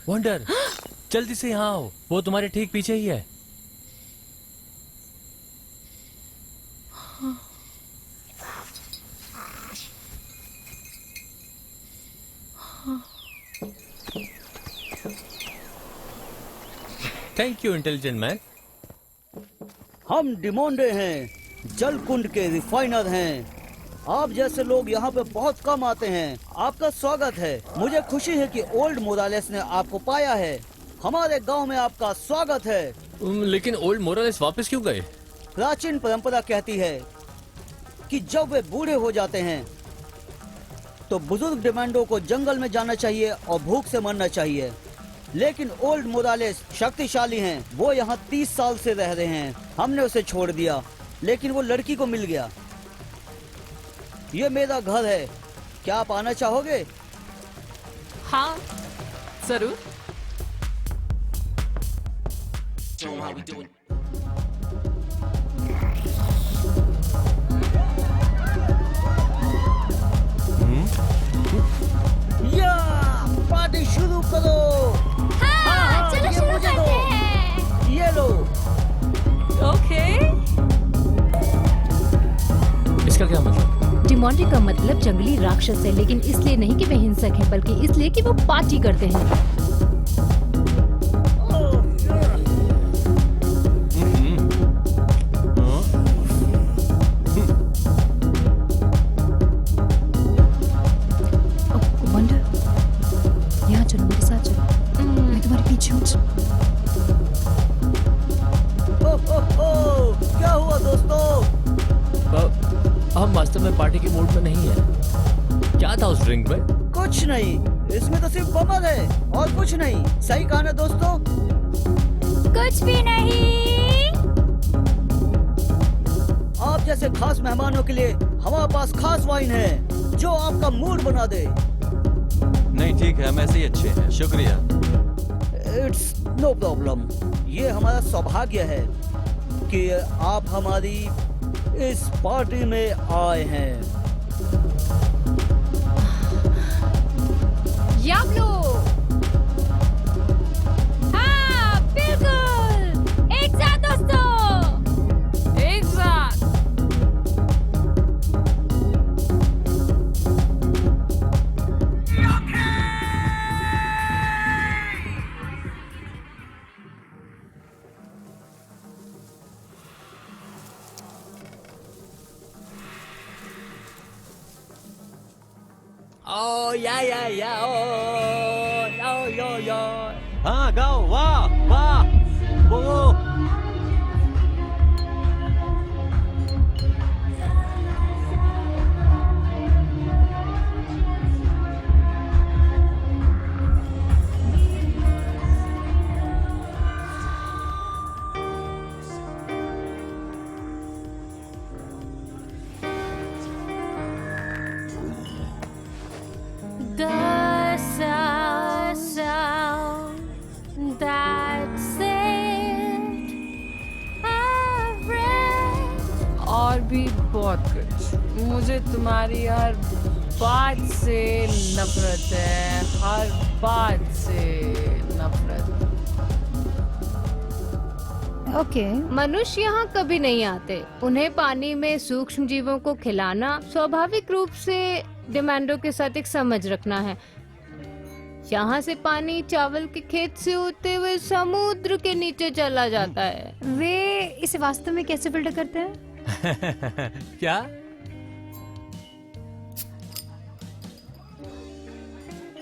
वंडर, जल्दी से यहाँ आओ, वो तुम्हारे ठीक पीछे ही है। Thank you intelligent man. हम डिमोंडे हैं, जल कुंड के रिफाइनर हैं। आप जैसे लोग यहाँ पे बहुत कम आते हैं। आपका स्वागत है। मुझे खुशी है कि ओल्ड मोरालेस ने आपको पाया है। हमारे गांव में आपका स्वागत है। लेकिन ओल्ड मोरालेस वापस क्यों गए? प्राचीन परंपरा कहती है कि जब वे बूढ़े हो जाते हैं तो बुजुर्ग डिमांडो को जंगल में जाना चाहिए और भूख से मरना चाहिए। लेकिन ओल्ड मोरालेस शक्तिशाली हैं। वो यहाँ 30 साल से रह रहे हैं। हमने उसे छोड़ दिया, लेकिन वो लड़की को मिल गया। ये मेरा घर है। क्या आप आना चाहोगे? हाँ, जरूर। या पार्टी शुरू करो। हाँ, चलो ये शुरू मुझे करते दो। हैं। ये लो। ओके। इसका क्या मतलब? डिमोंडे का मतलब जंगली राक्षस है, लेकिन इसलिए नहीं कि वे हिंसक हैं, बल्कि इसलिए कि वो पार्टी करते हैं। यहाँ चलो, मेरे साथ चलो। मैं तुम्हारे पीछे हूँ। क्या हुआ दोस्तों? हम वास्तव में पार्टी के मूड में नहीं है। क्या था उस ड्रिंक में? कुछ नहीं, इसमें तो सिर्फ बमर है और कुछ नहीं। सही कहा ना दोस्तों? कुछ भी नहीं। आप जैसे खास मेहमानों के लिए हमारे पास खास वाइन है जो आपका मूड बना दे। नहीं ठीक है, हम ऐसे ही अच्छे हैं, शुक्रिया। It's no problem. ये हमारा सौभाग्य है कि आप हमारी इस पार्टी में आए हैं। याब्लो! हाँ, बिल्कुल। एक साथ दोस्तों। एक साथ। ओ या ओ यो। हाँ गाओ, वाह वाह वो। The sound that said I've read. और भी बहुत कुछ। मुझे तुम्हारी हर बात से नफरत है, हर बात से नफरत। ओके। मनुष्य यहाँ कभी नहीं आते। उन्हें पानी में सूक्ष्म जीवों को खिलाना स्वाभाविक रूप से डिमांडो के साथ एक समझ रखना है। यहाँ से पानी चावल के खेत से होते हुए समुद्र के नीचे चला जाता है। वे इसे वास्तव में कैसे फिल्टर करते हैं? क्या?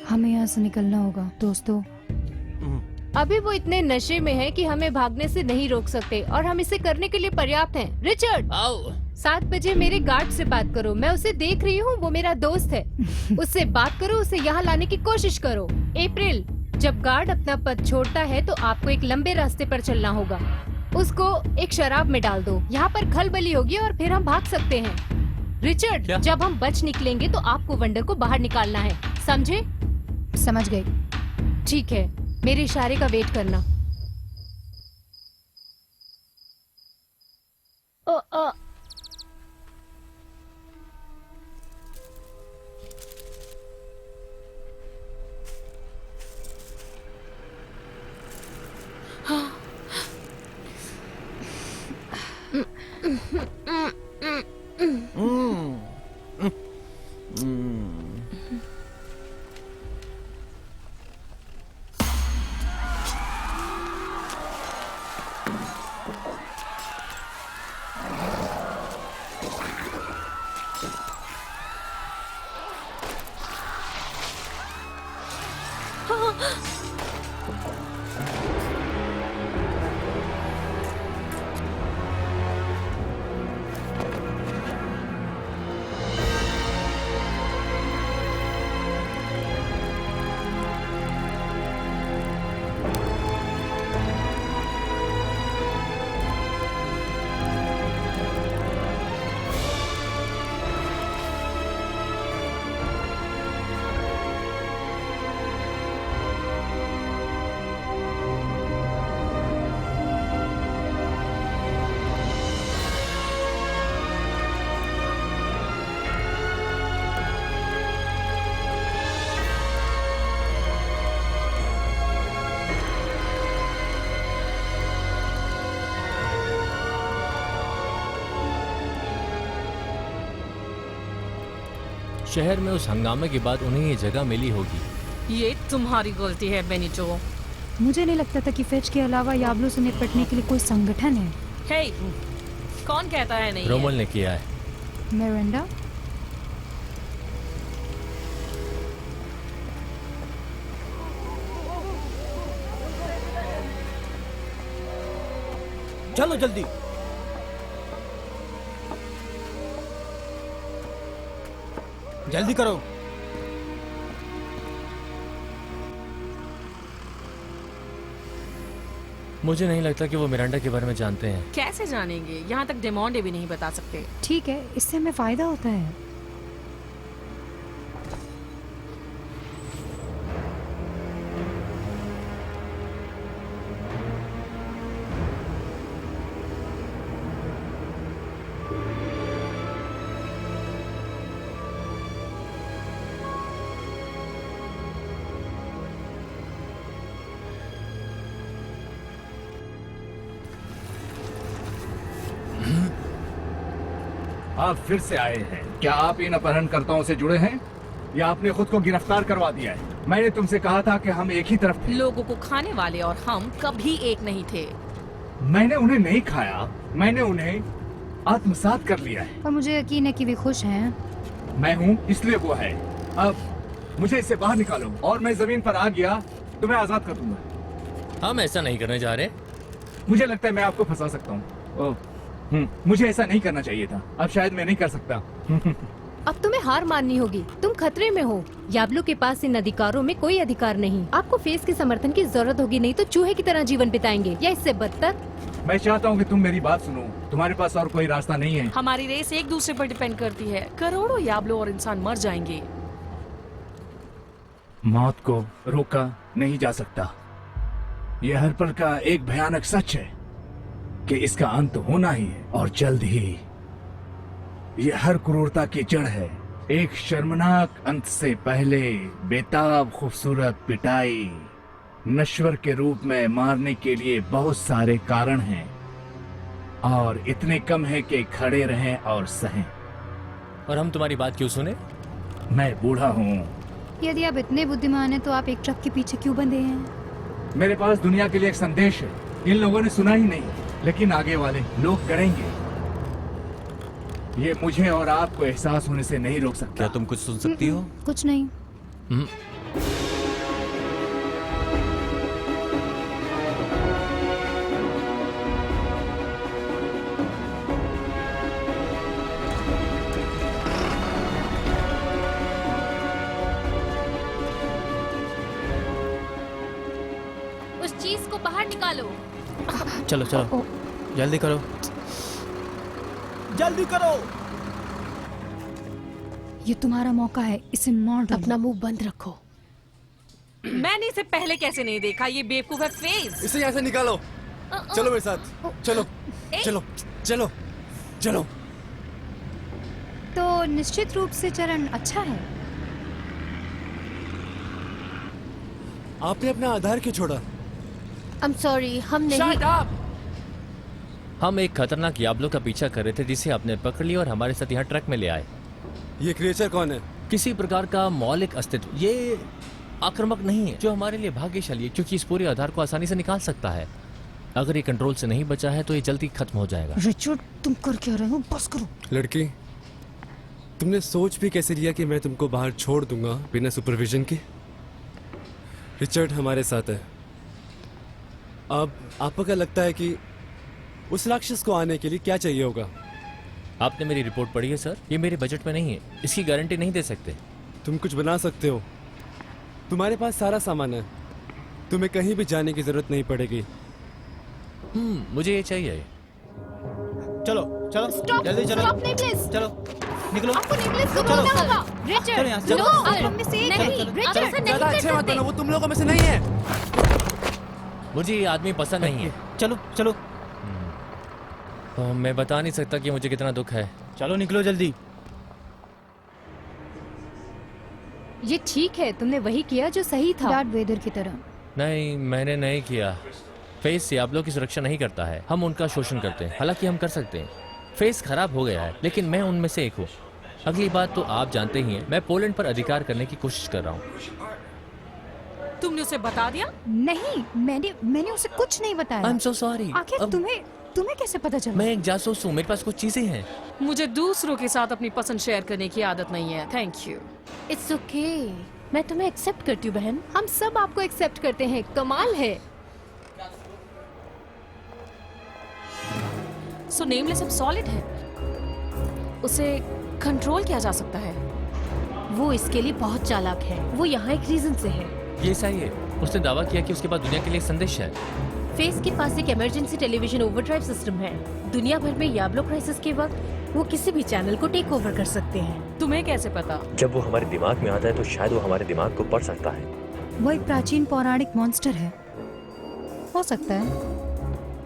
हमें यहाँ से निकलना होगा दोस्तों। अभी वो इतने नशे में है कि हमें भागने से नहीं रोक सकते, और हम इसे करने के लिए पर्याप्त हैं। रिचर्ड, आओ। 7 बजे मेरे गार्ड से बात करो। मैं उसे देख रही हूँ, वो मेरा दोस्त है। उससे बात करो, उसे यहाँ लाने की कोशिश करो। अप्रैल, जब गार्ड अपना पद छोड़ता है तो आपको एक लंबे रास्ते पर चलना होगा। उसको एक शराब में डाल दो। यहाँ पर खलबली होगी और फिर हम भाग सकते हैं। रिचर्ड, क्या? जब हम बच निकलेंगे तो आपको वंडर को बाहर निकालना है, समझे? समझ गई। ठीक है, मेरे इशारे का वेट करना। शहर में उस हंगामे के बाद उन्हें ये जगह मिली होगी। ये तुम्हारी गलती है बेनिटो। मुझे नहीं लगता था कि फेच के अलावा याब्लो से निपटने के लिए कोई संगठन है। हे, कौन कहता है नहीं रोमल ने किया है। मिरांडा, चलो जल्दी। जल्दी करो। मुझे नहीं लगता कि वो मिरांडा के बारे में जानते हैं। कैसे जानेंगे? यहाँ तक डेमोंडे भी नहीं बता सकते। ठीक है, इससे हमें फायदा होता है। आप फिर से आए हैं। क्या आप इन अपहरणकर्ताओं से जुड़े हैं या आपने खुद को गिरफ्तार करवा दिया है? मैंने तुमसे कहा था कि हम एक ही तरफ थे। लोगों को खाने वाले और हम कभी एक नहीं थे। मैंने उन्हें नहीं खाया, मैंने उन्हें आत्मसात कर लिया है। और मुझे यकीन है कि वे खुश हैं। मैं हूँ इसलिए वो है। अब मुझे इससे बाहर निकालो और मैं जमीन पर आ गया तो मैं आजाद कर दूंगा। हम ऐसा नहीं करने जा रहे। मुझे लगता है मैं आपको फंसा सकता हूँ। मुझे ऐसा नहीं करना चाहिए था। अब शायद मैं नहीं कर सकता। अब तुम्हें हार माननी होगी। तुम खतरे में हो। याब्लो के पास इन अधिकारों में कोई अधिकार नहीं। आपको फेस के समर्थन की जरूरत होगी, नहीं तो चूहे की तरह जीवन बिताएंगे या इससे बदतर। मैं चाहता हूँ कि तुम मेरी बात सुनो। तुम्हारे पास और कोई रास्ता नहीं है। हमारी रेस एक दूसरे पर डिपेंड करती है। करोड़ों याब्लो और इंसान मर जाएंगे। मौत को रोका नहीं जा सकता। यह हर पल का एक भयानक सच है कि इसका अंत होना ही है और जल्द ही। यह हर क्रूरता की जड़ है। एक शर्मनाक अंत से पहले बेताब खूबसूरत पिटाई, नश्वर के रूप में मारने के लिए बहुत सारे कारण हैं और इतने कम है कि खड़े रहें और सहें। और हम तुम्हारी बात क्यों सुने? मैं बूढ़ा हूँ। यदि आप इतने बुद्धिमान हैं तो आप एक ट्रक के पीछे क्यों बंधे हैं? मेरे पास दुनिया के लिए एक संदेश है। इन लोगों ने सुना ही नहीं, लेकिन आगे वाले लोग करेंगे। ये मुझे और आपको एहसास होने से नहीं रोक सकता। क्या तुम कुछ सुन सकती हो? कुछ नहीं। उस चीज को बाहर निकालो। चलो चलो, जल्दी करो। जल्दी करो। ये तुम्हारा मौका है, इसे मार दो। अपना मुंह बंद रखो। मैंने इसे पहले कैसे नहीं देखा? ये बेवकूफ है फेस। इसे यहाँ से निकालो। चलो मेरे साथ। चलो चलो चलो चलो। तो निश्चित रूप से चरण अच्छा है। आपने अपना आधार क्यों छोड़ा? I'm sorry, हम नहीं। Shut up! हम एक खतरनाक याब्लो का पीछा कर रहे थे जिसे आपने पकड़ लिया और हमारे साथ यहाँ ट्रक में ले आए। ये क्रिएचर कौन है? किसी प्रकार का मौलिक अस्तित्व। ये आक्रामक नहीं है, जो हमारे लिए भाग्यशाली है क्योंकि इस पूरे आधार को आसानी से निकाल सकता है। अगर ये कंट्रोल से नहीं बचा है तो ये जल्दी खत्म हो जाएगा। रिचर्ड, तुम कर क्या रहे हो? बस करो। लड़की, तुमने सोच भी कैसे लिया कि मैं तुमको बाहर छोड़ दूंगा बिना सुपरविजन के? रिचर्ड हमारे साथ है। अब आपको क्या लगता है कि उस राक्षस को आने के लिए क्या चाहिए होगा? आपने मेरी रिपोर्ट पढ़ी है सर? ये मेरे बजट में नहीं है, इसकी गारंटी नहीं दे सकते। तुम कुछ बना सकते हो, तुम्हारे पास सारा सामान है, तुम्हें कहीं भी जाने की जरूरत नहीं पड़ेगी। मुझे ये चाहिए। चलो चलो स्टॉप जल्दी चलो स्टॉप नेकलेस। चलो निकलो आपको नेकलेस को चलो, तोड़ना होगा। चलो रिचर्ड यहाँ से, नो चलो। आप में से एक चलो, नहीं, चलो, रिचर्ड चलो, ऐसा नहीं ज्यादा कर अच्छे मत सकते। बनो, वो तुम लोगों में से नहीं है। मुझे ये आदमी पसंद नहीं है। चलो चलो मैं बता नहीं सकता कि मुझे कितना दुख है। चलो निकलो जल्दी। ये ठीक है, तुमने वही किया जो सही था। डार्थ वेदर की तरह। नहीं, मैंने नहीं किया। फेस याबलो की सुरक्षा नहीं करता है, हम उनका शोषण करते हैं। हालांकि हम कर सकते हैं। फेस खराब हो गया है, लेकिन मैं उनमें से एक हूँ। अगली बात तो आप जानते ही हैं, मैं पोलैंड पर अधिकार करने की कोशिश कर रहा हूँ। तुमने उसे बता दिया? नहीं, मैंने उसे कुछ नहीं बताया। I am so sorry. आखिर तुम्हें कैसे पता चला? मैं एक जासूस हूँ, मेरे पास कुछ चीजें हैं। मुझे दूसरों के साथ अपनी पसंद शेयर करने की आदत नहीं है। Thank you. इट्स ओके, मैं तुम्हें एक्सेप्ट करती हूँ बहन। हम सब आपको एक्सेप्ट करते हैं, कमाल है। सो नेमलेस अब सॉलिड है, उसे कंट्रोल किया जा सकता है। वो इसके लिए बहुत चालाक है। वो यहाँ एक रीजन से है। ये सही है। उसने दावा किया कि उसके पास दुनिया के लिए एक संदेश है। फेस के पास एक इमरजेंसी टेलीविजन ओवरड्राइव सिस्टम है। दुनिया भर में याब्लो क्राइसिस के वक्त वो किसी भी चैनल को टेक ओवर कर सकते हैं। तुम्हें कैसे पता? जब वो हमारे दिमाग में आता है तो शायद वो हमारे दिमाग को पढ़ सकता है। वो एक प्राचीन पौराणिक मॉन्स्टर है, हो सकता है।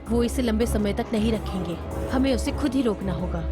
वो इसे लंबे समय तक नहीं रखेंगे, हमें उसे खुद ही रोकना होगा।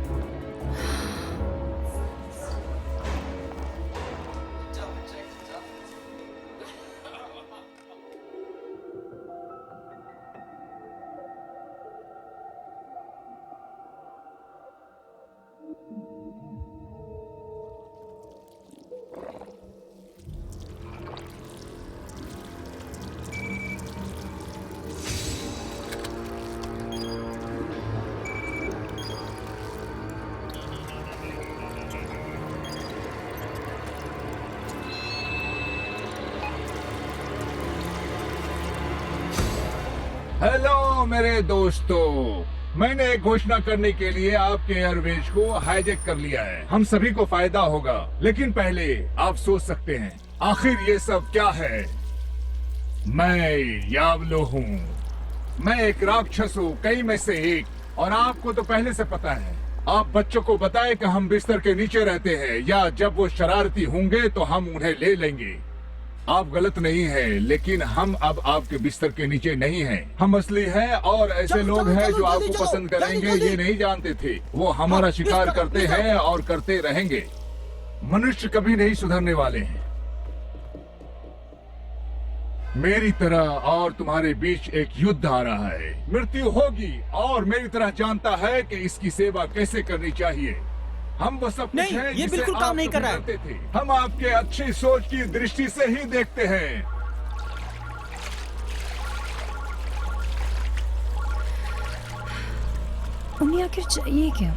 हेलो मेरे दोस्तों, मैंने एक घोषणा करने के लिए आपके एयरवेज को हाईजैक कर लिया है। हम सभी को फायदा होगा, लेकिन पहले आप सोच सकते हैं आखिर ये सब क्या है। मैं यावलो हूँ, मैं एक राक्षस हूँ, कई में से एक, और आपको तो पहले से पता है। आप बच्चों को बताएं कि हम बिस्तर के नीचे रहते हैं, या जब वो शरारती होंगे तो हम उन्हें ले लेंगे। आप गलत नहीं हैं, लेकिन हम अब आपके बिस्तर के नीचे नहीं हैं। हम असली हैं, और ऐसे लोग हैं जो आपको पसंद करेंगे, ये नहीं जानते थे। वो हमारा शिकार करते हैं और करते रहेंगे। मनुष्य कभी नहीं सुधरने वाले हैं। मेरी तरह और तुम्हारे बीच एक युद्ध आ रहा है। मृत्यु होगी, और मेरी तरह जानता है कि इसकी सेवा कैसे करनी चाहिए। हम वो सब नहीं, हैं ये जिसे बिल्कुल आप काम नहीं कर रहा है। करते थे। हम आपके अच्छी सोच की दृष्टि से ही देखते हैं। उन्हें आखिर चाहिए क्या?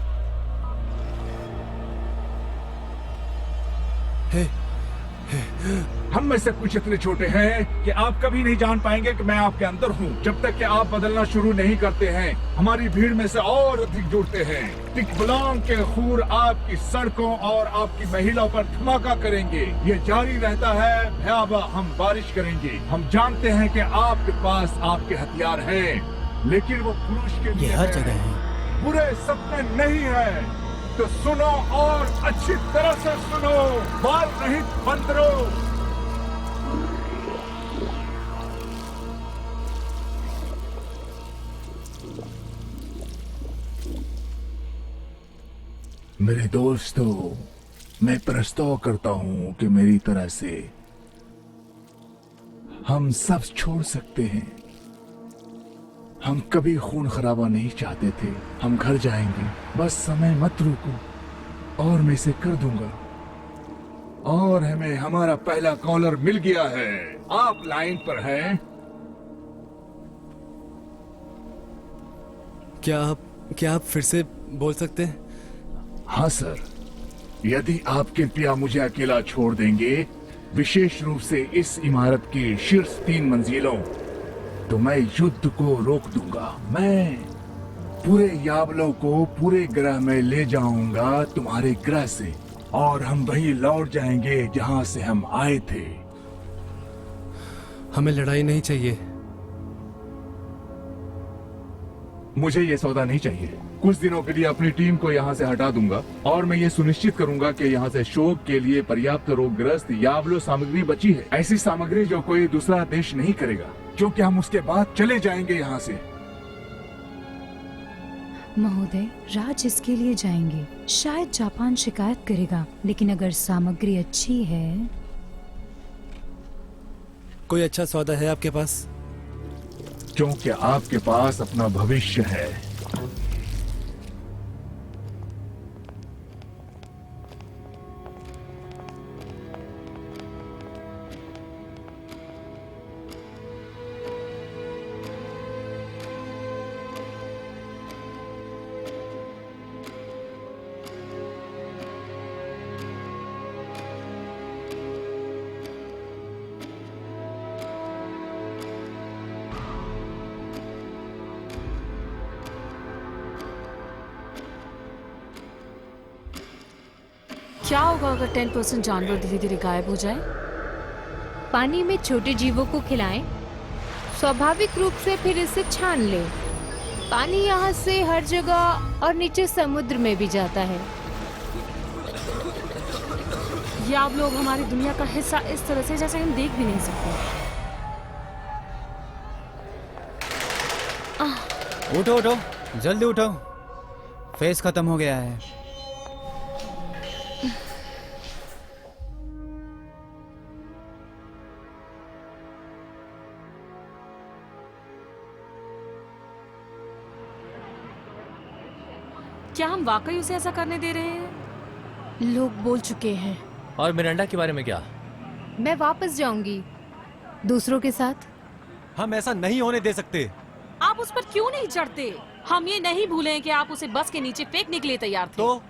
हम में से कुछ इतने छोटे हैं कि आप कभी नहीं जान पाएंगे कि मैं आपके अंदर हूँ, जब तक कि आप बदलना शुरू नहीं करते हैं। हमारी भीड़ में से और अधिक जुड़ते हैं। टिकबलांग के खूर आपकी सड़कों और आपकी महिलाओं पर धमाका करेंगे। ये जारी रहता है। भयावह हम बारिश करेंगे। हम जानते हैं कि आपके पास आपके हथियार हैं, लेकिन वो पुरुष के लिए हर जगह है। बुरे सपने नहीं है। तो सुनो, और अच्छी तरह से सुनो, बाल रहित बंदरों। मेरे दोस्तों, मैं प्रस्ताव करता हूं कि मेरी तरह से हम सब छोड़ सकते हैं। हम कभी खून खराबा नहीं चाहते थे। हम घर जाएंगे, बस समय मत रुको, और मैं इसे कर दूंगा। और हमें हमारा पहला कॉलर मिल गया है। आप लाइन पर हैं? क्या आप फिर से बोल सकते हैं? हाँ सर, यदि आप कृपया मुझे अकेला छोड़ देंगे विशेष रूप से इस इमारत की शीर्ष 3 मंजिलों, तो मैं युद्ध को रोक दूंगा। मैं पूरे याबलों को पूरे ग्रह में ले जाऊंगा, तुम्हारे ग्रह से, और हम वहीं लौट जाएंगे जहां से हम आए थे। हमें लड़ाई नहीं चाहिए। मुझे ये सौदा नहीं चाहिए। कुछ दिनों के लिए अपनी टीम को यहाँ से हटा दूंगा और मैं ये सुनिश्चित करूंगा कि यहाँ से शोक के लिए पर्याप्त रोगग्रस्त यावलो सामग्री बची है, ऐसी सामग्री जो कोई दूसरा देश नहीं करेगा, क्योंकि हम उसके बाद चले जाएंगे यहाँ से। महोदय, राज इसके लिए जाएंगे। शायद जापान शिकायत करेगा, लेकिन अगर सामग्री अच्छी है। कोई अच्छा सौदा है आपके पास? क्योंकि आपके पास अपना भविष्य है। क्या होगा अगर 10% जानवर धीरे धीरे गायब हो जाए? पानी में छोटे जीवों को खिलाएं, स्वाभाविक रूप से फिर इसे छान लें। पानी यहाँ से हर जगह और नीचे समुद्र में भी जाता है। ये आप लोग हमारी दुनिया का हिस्सा इस तरह से जैसे हम देख भी नहीं सकते। उठो उठो, जल्दी उठो, फेस खत्म हो गया है। क्या हम वाकई उसे ऐसा करने दे रहे हैं? लोग बोल चुके हैं। और मिरांडा के बारे में क्या? मैं वापस जाऊंगी दूसरों के साथ। हम ऐसा नहीं होने दे सकते। आप उस पर क्यों नहीं चढ़ते? हम ये नहीं भूले कि आप उसे बस के नीचे फेंकने के लिए तैयार थे। तो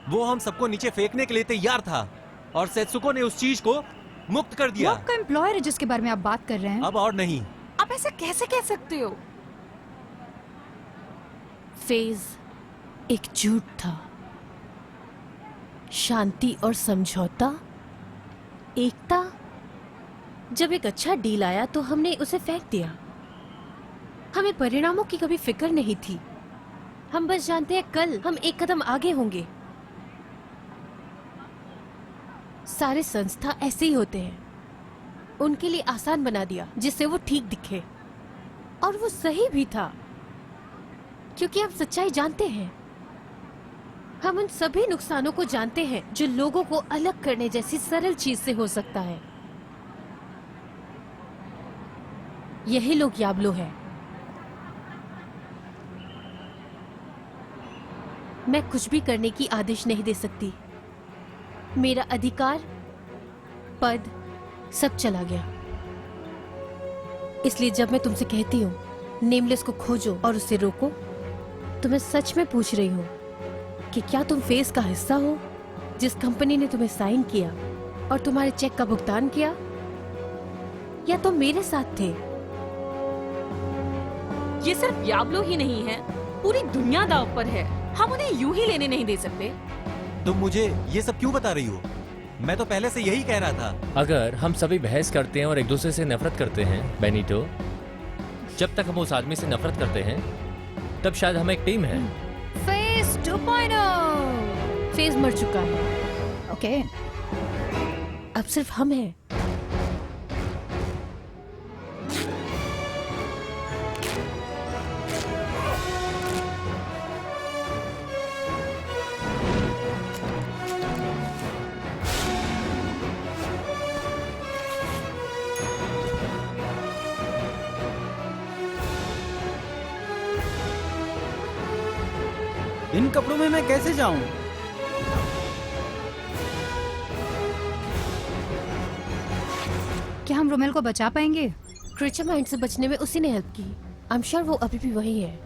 वो हम सबको नीचे फेंकने के लिए तैयार था और सेत्सुको ने उस चीज को मुक्त कर दिया। वो आपका एम्प्लॉयर है जिसके बारे में आप बात कर रहे हैं। अब और नहीं। आप ऐसे कैसे कह सकते हो? फेज एक झूठ था। शांति और समझौता, एकता। जब एक अच्छा डील आया तो हमने उसे फेंक दिया। हमें परिणामों की कभी फिक्र नहीं थी। हम बस जानते हैं कल हम एक कदम आगे होंगे। सारे संस्था ऐसे ही होते हैं। उनके लिए आसान बना दिया जिससे वो ठीक दिखे, और वो सही भी था क्योंकि आप सच्चाई जानते हैं। हम उन सभी नुकसानों को जानते हैं जो लोगों को अलग करने जैसी सरल चीज से हो सकता है। यही लोग याबलो हैं। मैं कुछ भी करने की आदेश नहीं दे सकती। मेरा अधिकार, पद, सब चला गया। इसलिए जब मैं तुमसे कहती हूँ नेमलेस को खोजो और उसे रोको, तो मैं सच में पूछ रही हूँ कि क्या तुम फेस का हिस्सा हो जिस कंपनी ने तुम्हें साइन किया और तुम्हारे चेक का भुगतान किया, या तुम मेरे साथ थे? ये सिर्फ याबलो ही नहीं है, पूरी दुनिया दांव पर है। हम उन्हें यूं ही लेने नहीं दे सकते। तुम मुझे ये सब क्यों बता रही हो? मैं तो पहले से यही कह रहा था। अगर हम सभी बहस करते हैं और एक दूसरे से नफरत करते हैं बेनिटो, जब तक हम उस आदमी से नफरत करते हैं तब शायद हम एक टीम है। फेस 2.0। फेस मर चुका है। ओके, अब सिर्फ हम हैं। इन कपड़ों में मैं कैसे जाऊं? क्या हम रोमेल को बचा पाएंगे? क्रीचर माइंड से बचने में उसी ने हेल्प की। आई एम श्योर वो अभी भी वही है।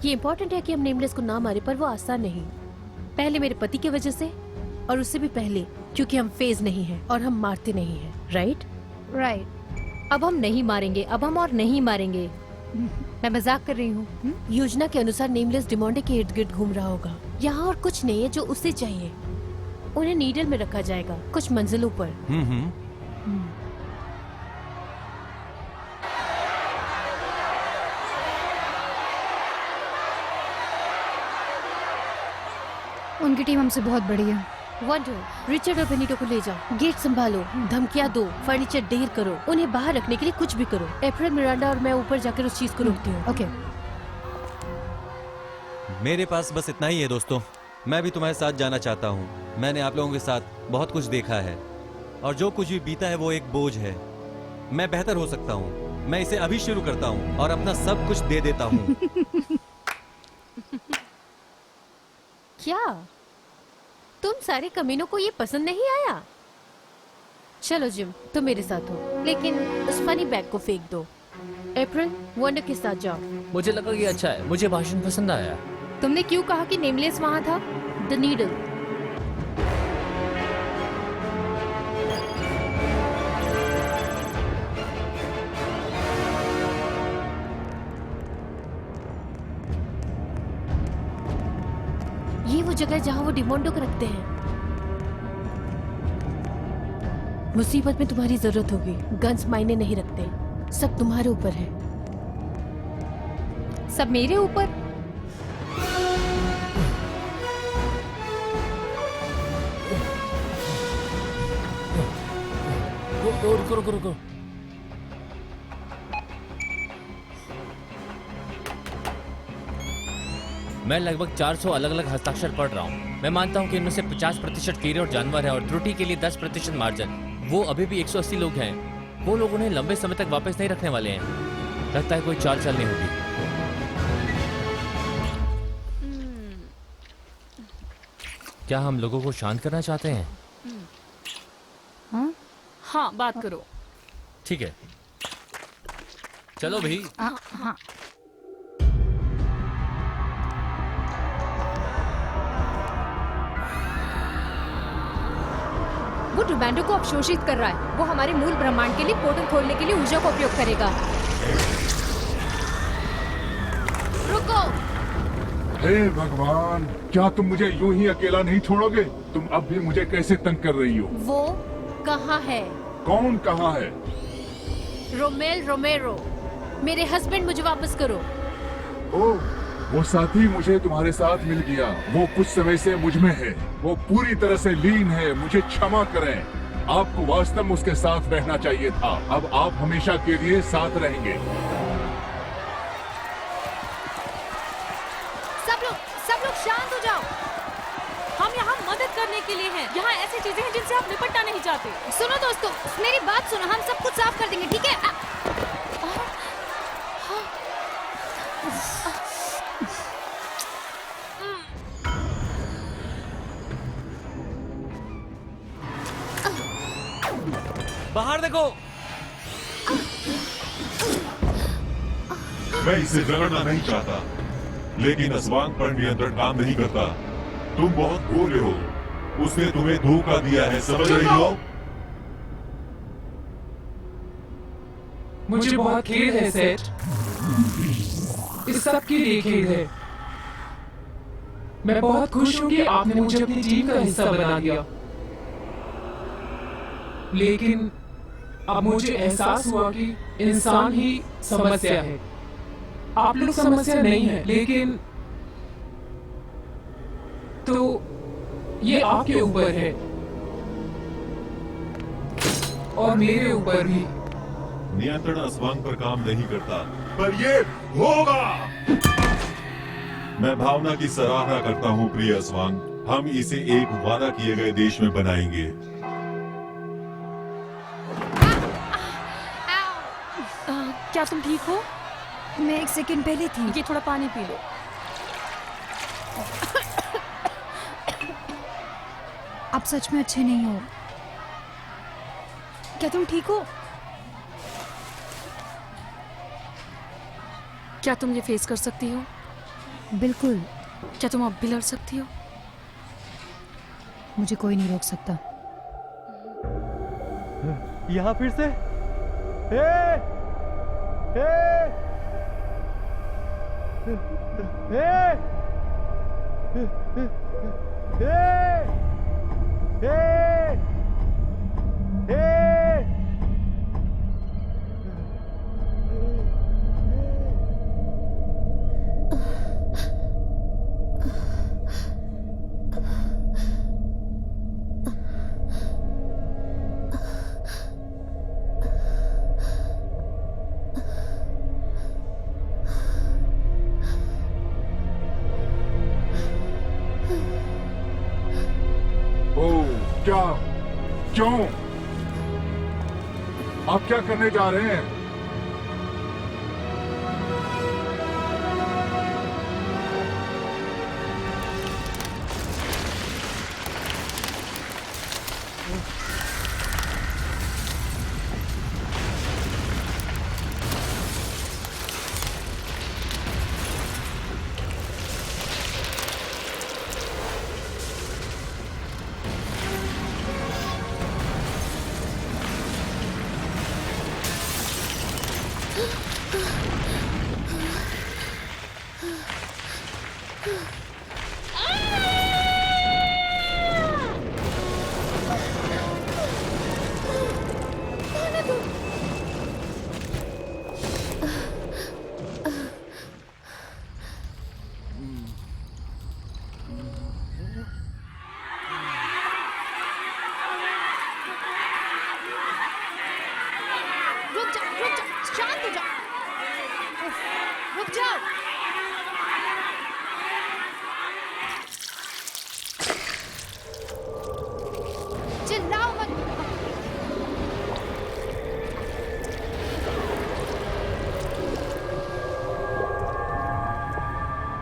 ये इम्पोर्टेंट है कि हम नेमलेस को ना मारे, पर वो आसान नहीं। पहले मेरे पति की वजह से, और उससे भी पहले, क्योंकि हम फेज नहीं है और हम मारते नहीं है, राइट? राइट। अब हम नहीं मारेंगे, अब हम और नहीं मारेंगे। मैं मजाक कर रही हूँ। योजना के अनुसार नेमलेस डिमोंडे के इर्द गिर्द घूम रहा होगा। यहाँ और कुछ नहीं है जो उसे चाहिए। उन्हें नीडल में रखा जाएगा कुछ मंजिलों पर। उनकी टीम हमसे बहुत बड़ी है। वंडर, रिचर्ड और बेनिटो को ले जाओ। गेट संभालो, धमकियां दो, फर्नीचर ढेर करो, उन्हें बाहर रखने के लिए कुछ भी करो। अप्रैल, मिरांडा और मैं ऊपर जाकर उस चीज को रोकती हूँ। ओके। मेरे पास बस इतना ही है दोस्तों। मैं भी तुम्हारे साथ जाना चाहता हूँ। मैंने आप लोगों के साथ बहुत कुछ देखा है और जो कुछ भी बीता है वो एक बोझ है। मैं बेहतर हो सकता हूँ। मैं इसे अभी शुरू करता हूँ और अपना सब कुछ दे देता हूँ। क्या तुम सारे कमीनों को ये पसंद नहीं आया? चलो जिम, तुम मेरे साथ हो, लेकिन उस फनी बैग को फेंक दो। अप्रैल, वंडर के साथ जाओ। मुझे लगा ये अच्छा है, मुझे भाषण पसंद आया। तुमने क्यों कहा कि नेमलेस वहाँ था? The needle. ये वो जगह है जहाँ वो डिमोंडो को रखते हैं। मुसीबत में तुम्हारी जरूरत होगी। गन्स मायने नहीं रखते, सब तुम्हारे ऊपर है। सब मेरे ऊपर? रुको रुको। मैं लगभग 400 अलग अलग हस्ताक्षर पढ़ रहा हूँ। मैं मानता हूँ कि इनमें से 50% कीड़े और जानवर है और त्रुटि के लिए 10% मार्जिन। वो अभी भी 180 लोग हैं। वो लोग उन्हें लंबे समय तक वापस नहीं रखने वाले हैं। लगता है कोई चाल चलनी होगी। क्या हम लोगों को शांत करना चाहते हैं? हाँ, बात करो। ठीक है, चलो भाई। हाँ। वो डिमांडो को अवशोषित कर रहा है। वो हमारे मूल ब्रह्मांड के लिए पोर्टल खोलने के लिए ऊर्जा का उपयोग करेगा। रुको। हे भगवान, क्या तुम मुझे यूं ही अकेला नहीं छोड़ोगे? तुम अब भी मुझे कैसे तंग कर रही हो? वो कहाँ है? कौन कहाँ है? रोमेल रोमेरो, मेरे हस्बैंड, मुझे वापस करो। ओह, वो साथी मुझे तुम्हारे साथ मिल गया। वो कुछ समय से मुझ में है। वो पूरी तरह से लीन है। मुझे क्षमा करें। आपको वास्तव में उसके साथ रहना चाहिए था। अब आप हमेशा के लिए साथ रहेंगे। सब लोग शांत हो जाओ। हम यहाँ मदद करने के लिए हैं। यहाँ ऐसी चीजें हैं जिनसे आप निपटना नहीं चाहते। सुनो दोस्तों, मेरी बात सुनो। हम सब कुछ साफ कर देंगे, ठीक है? बाहर देखो। मैं इसे रगड़ना नहीं चाहता, लेकिन अस्वांग पर नियंत्रण काम नहीं करता। तुम बहुत भोले हो। उसने तुम्हें धोखा दिया है, समझ रही हो? मुझे बहुत खेद है सेठ। इस सब के लिए खेद है। मैं बहुत खुश हूँ कि आपने मुझे अपनी टीम का हिस्सा बना दिया, लेकिन अब मुझे एहसास हुआ कि इंसान ही समस्या है। आप लोग समस्या नहीं है, लेकिन तो ये आपके ऊपर है और मेरे ऊपर भी। नियंत्रण अस्वांग पर काम नहीं करता, पर ये होगा। मैं भावना की सराहना करता हूँ प्रिय अस्वांग। हम इसे एक वादा किए गए देश में बनाएंगे। क्या तुम ठीक हो? मैं एक सेकंड पहले थी। ये थोड़ा पानी पी लो। आप सच में अच्छे नहीं हो। क्या तुम ठीक हो? क्या तुम ये फेस कर सकती हो? बिल्कुल। क्या तुम अब भी लड़ सकती हो? मुझे कोई नहीं रोक सकता। यहाँ फिर से ए! ए! ए! क्या? क्यों? आप क्या करने जा रहे हैं?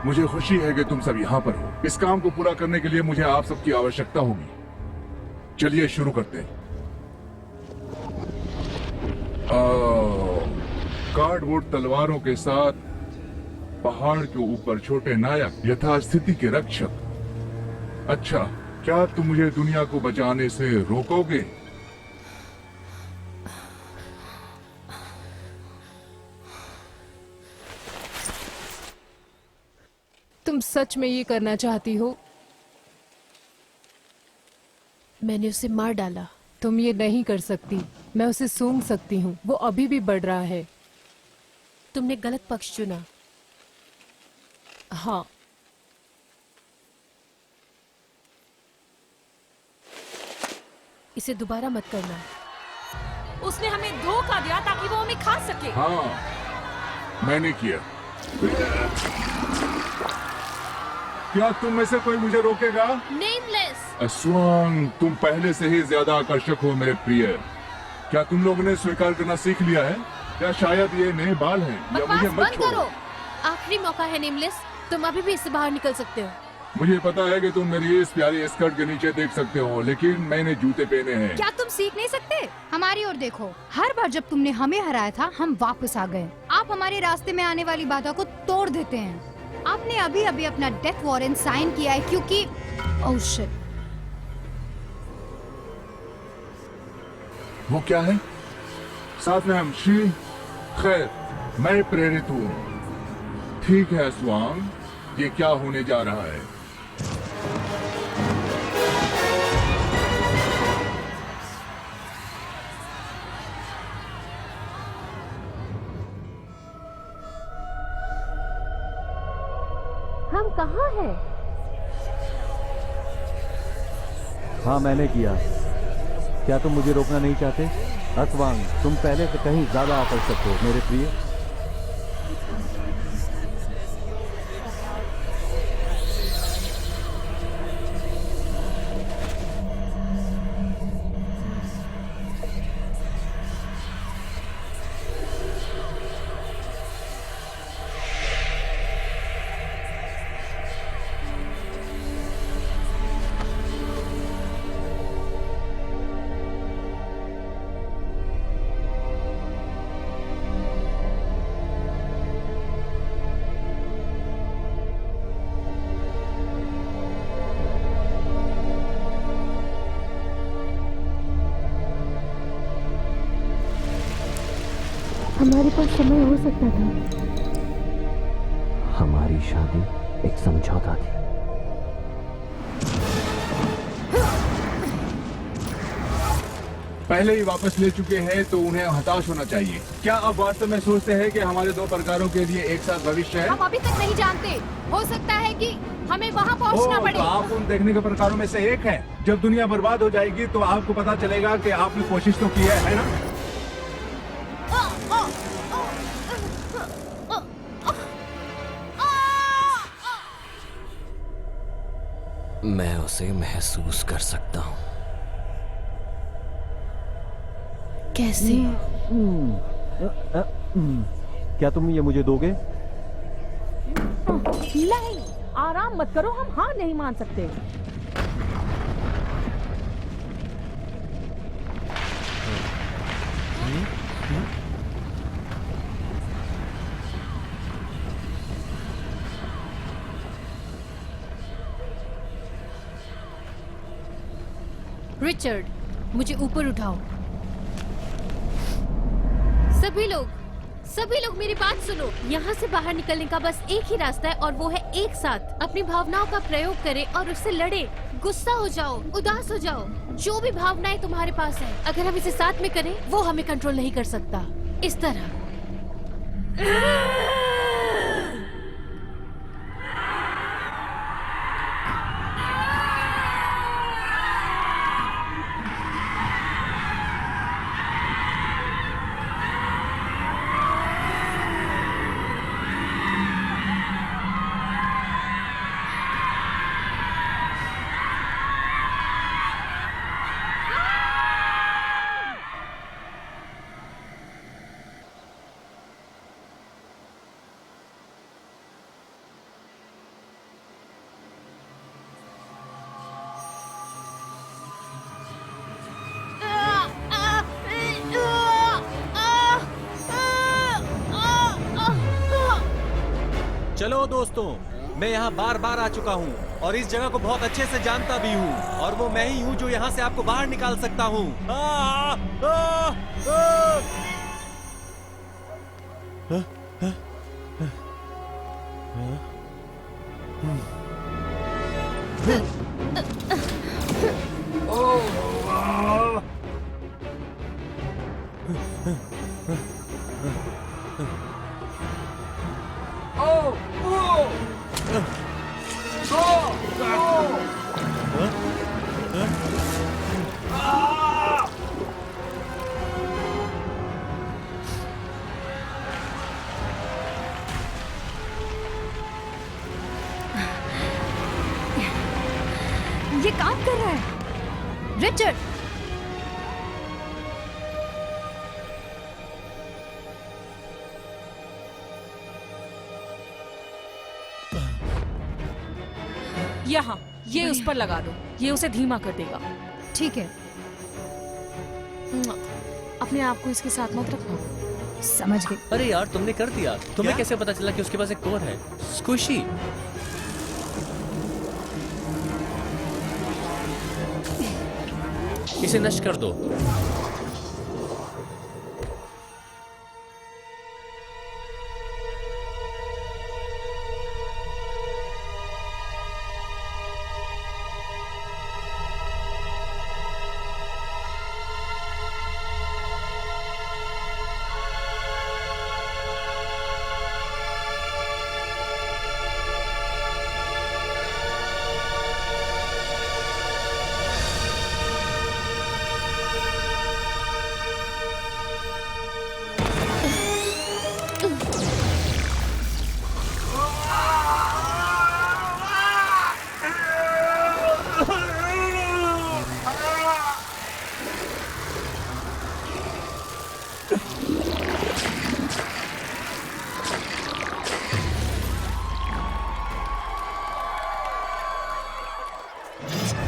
मुझे खुशी है कि तुम सब यहाँ पर हो। इस काम को पूरा करने के लिए मुझे आप सबकी आवश्यकता होगी। चलिए शुरू करते हैं। कार्डवुड तलवारों के साथ पहाड़ के ऊपर छोटे नायक यथास्थिति के रक्षक। अच्छा, क्या तुम मुझे दुनिया को बचाने से रोकोगे? तुम सच में ये करना चाहती हो? मैंने उसे मार डाला। तुम ये नहीं कर सकती। मैं उसे सूंघ सकती हूँ। वो अभी भी बढ़ रहा है। तुमने गलत पक्ष चुना। हाँ, इसे दोबारा मत करना। उसने हमें धोखा दिया ताकि वो हमें खा सके। हाँ, मैंने किया। क्या तुम में से कोई मुझे रोकेगा? नेमलेस। अस्वांग, तुम पहले से ही ज्यादा आकर्षक हो मेरे प्रिय। क्या तुम लोगों ने स्वीकार करना सीख लिया है? क्या शायद ये नए बाल हैं? या मुझे मत बंद छोड़ो। करो। आखिरी मौका है नेमलेस। तुम अभी भी इससे बाहर निकल सकते हो। मुझे पता है कि तुम मेरी इस प्यारी स्कर्ट के नीचे देख सकते हो, लेकिन मैंने जूते पहने हैं। क्या तुम सीख नहीं सकते? हमारी ओर देखो। हर बार जब तुमने हमें हराया था, हम वापस आ गए। आप हमारे रास्ते में आने वाली बाधा को तोड़ देते हैं। आपने अभी अभी अपना डेथ वारंट साइन किया है क्योंकि ओह शिट। वो क्या है? साथ में हम शी। खैर, मैं प्रेरित हूँ। ठीक है स्वांग, ये क्या होने जा रहा है? हम कहाँ हैं? हाँ, मैंने किया। क्या तुम मुझे रोकना नहीं चाहते? अस्वांग, तुम पहले से कहीं ज्यादा आकर्षक हो मेरे प्रिय। हमारे पास समय हो सकता था। हमारी शादी एक समझौता थी। पहले ही वापस ले चुके हैं तो उन्हें हताश होना चाहिए। क्या आप वास्तव में सोचते हैं कि हमारे दो प्रकारों के लिए एक साथ भविष्य है? हम अभी तक नहीं जानते, हो सकता है कि हमें वहाँ पहुँचना पड़े। तो आप उन देखने के प्रकारों में से एक हैं। जब दुनिया बर्बाद हो जाएगी तो आपको पता चलेगा कि आपने कोशिश तो की है ना? मैं उसे महसूस कर सकता हूँ। कैसे? क्या तुम ये मुझे दोगे? नहीं, आराम मत करो, हम हार नहीं मान सकते। रिचर्ड, मुझे ऊपर उठाओ। सभी लोग मेरी बात सुनो। यहाँ से बाहर निकलने का बस एक ही रास्ता है और वो है एक साथ अपनी भावनाओं का प्रयोग करें और उससे लड़े। गुस्सा हो जाओ, उदास हो जाओ, जो भी भावनाएं तुम्हारे पास है, अगर हम इसे साथ में करें वो हमें कंट्रोल नहीं कर सकता। इस तरह चलो दोस्तों, मैं यहाँ बार बार आ चुका हूँ और इस जगह को बहुत अच्छे से जानता भी हूँ, और वो मैं ही हूँ जो यहाँ से आपको बाहर निकाल सकता हूँ। ये काम कर रहा है। रिचर्ड, यहाँ ये उस पर लगा दो, ये उसे धीमा कर देगा। ठीक है। अपने आप को इसके साथ मत रखना। समझ गई। अरे यार, तुमने कर दिया। तुम्हें कैसे पता चला कि उसके पास एक कोर है? स्क्विशी। इसे नष्ट कर दो।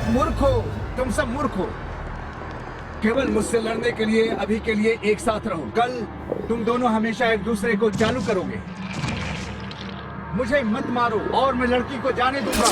मूर्ख हो, तुम सब मूर्ख हो। केवल मुझसे लड़ने के लिए अभी के लिए एक साथ रहो। कल तुम दोनों हमेशा एक दूसरे को चालू करोगे। मुझे मत मारो और मैं लड़की को जाने दूंगा।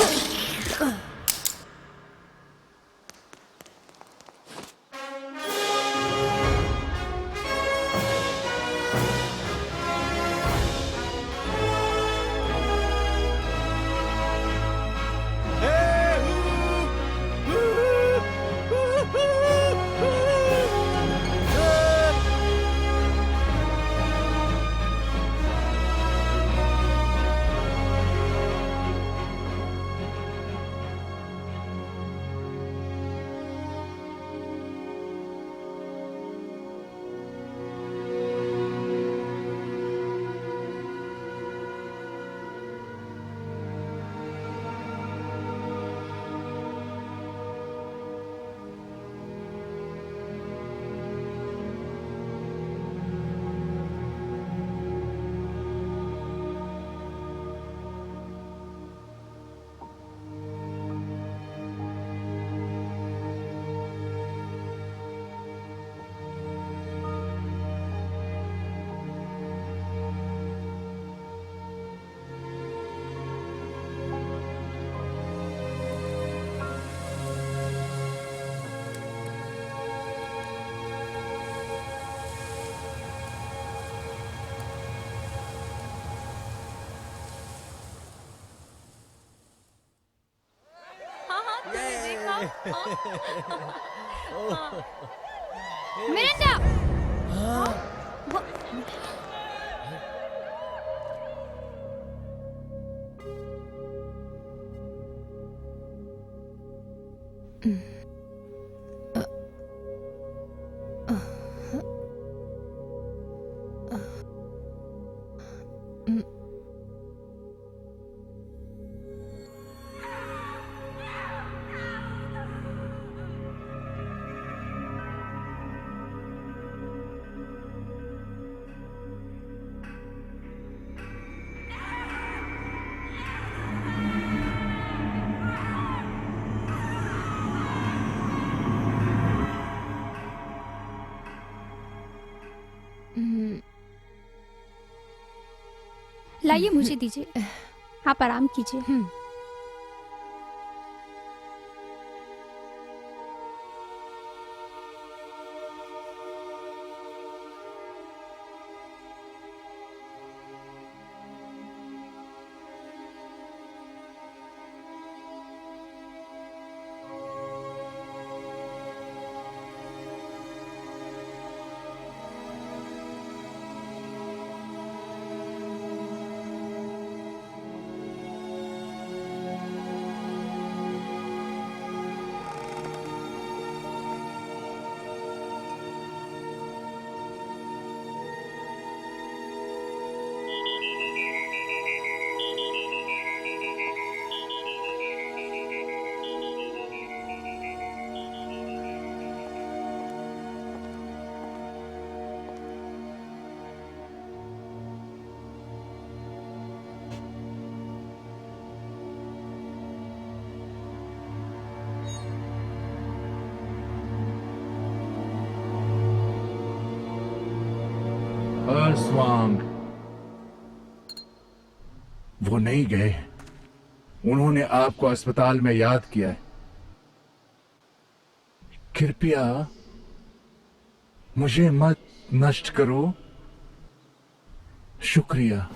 मिरिंडा। लाइए मुझे दीजिए, आप आराम कीजिए। स्वांग, वो नहीं गए। उन्होंने आपको अस्पताल में याद किया है। कृपया मुझे मत नष्ट करो। शुक्रिया।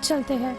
चलते हैं।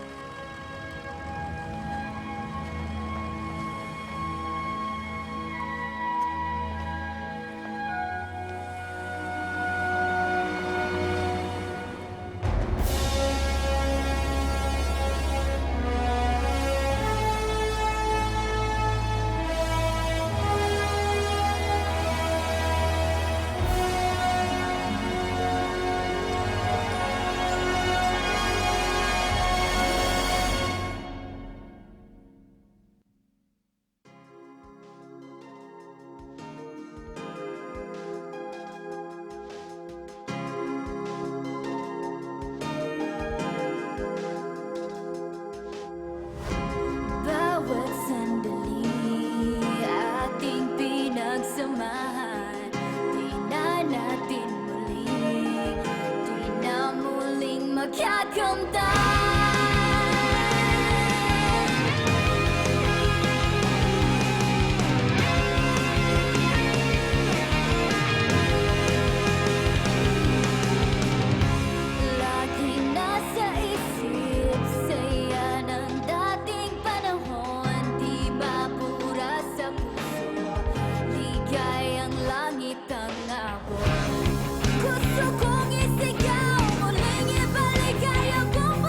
Gusto kong isigaw, muling ibalik ay akong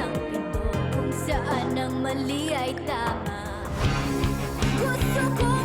isang pinto kung saan ang mali ay tama. Gusto ko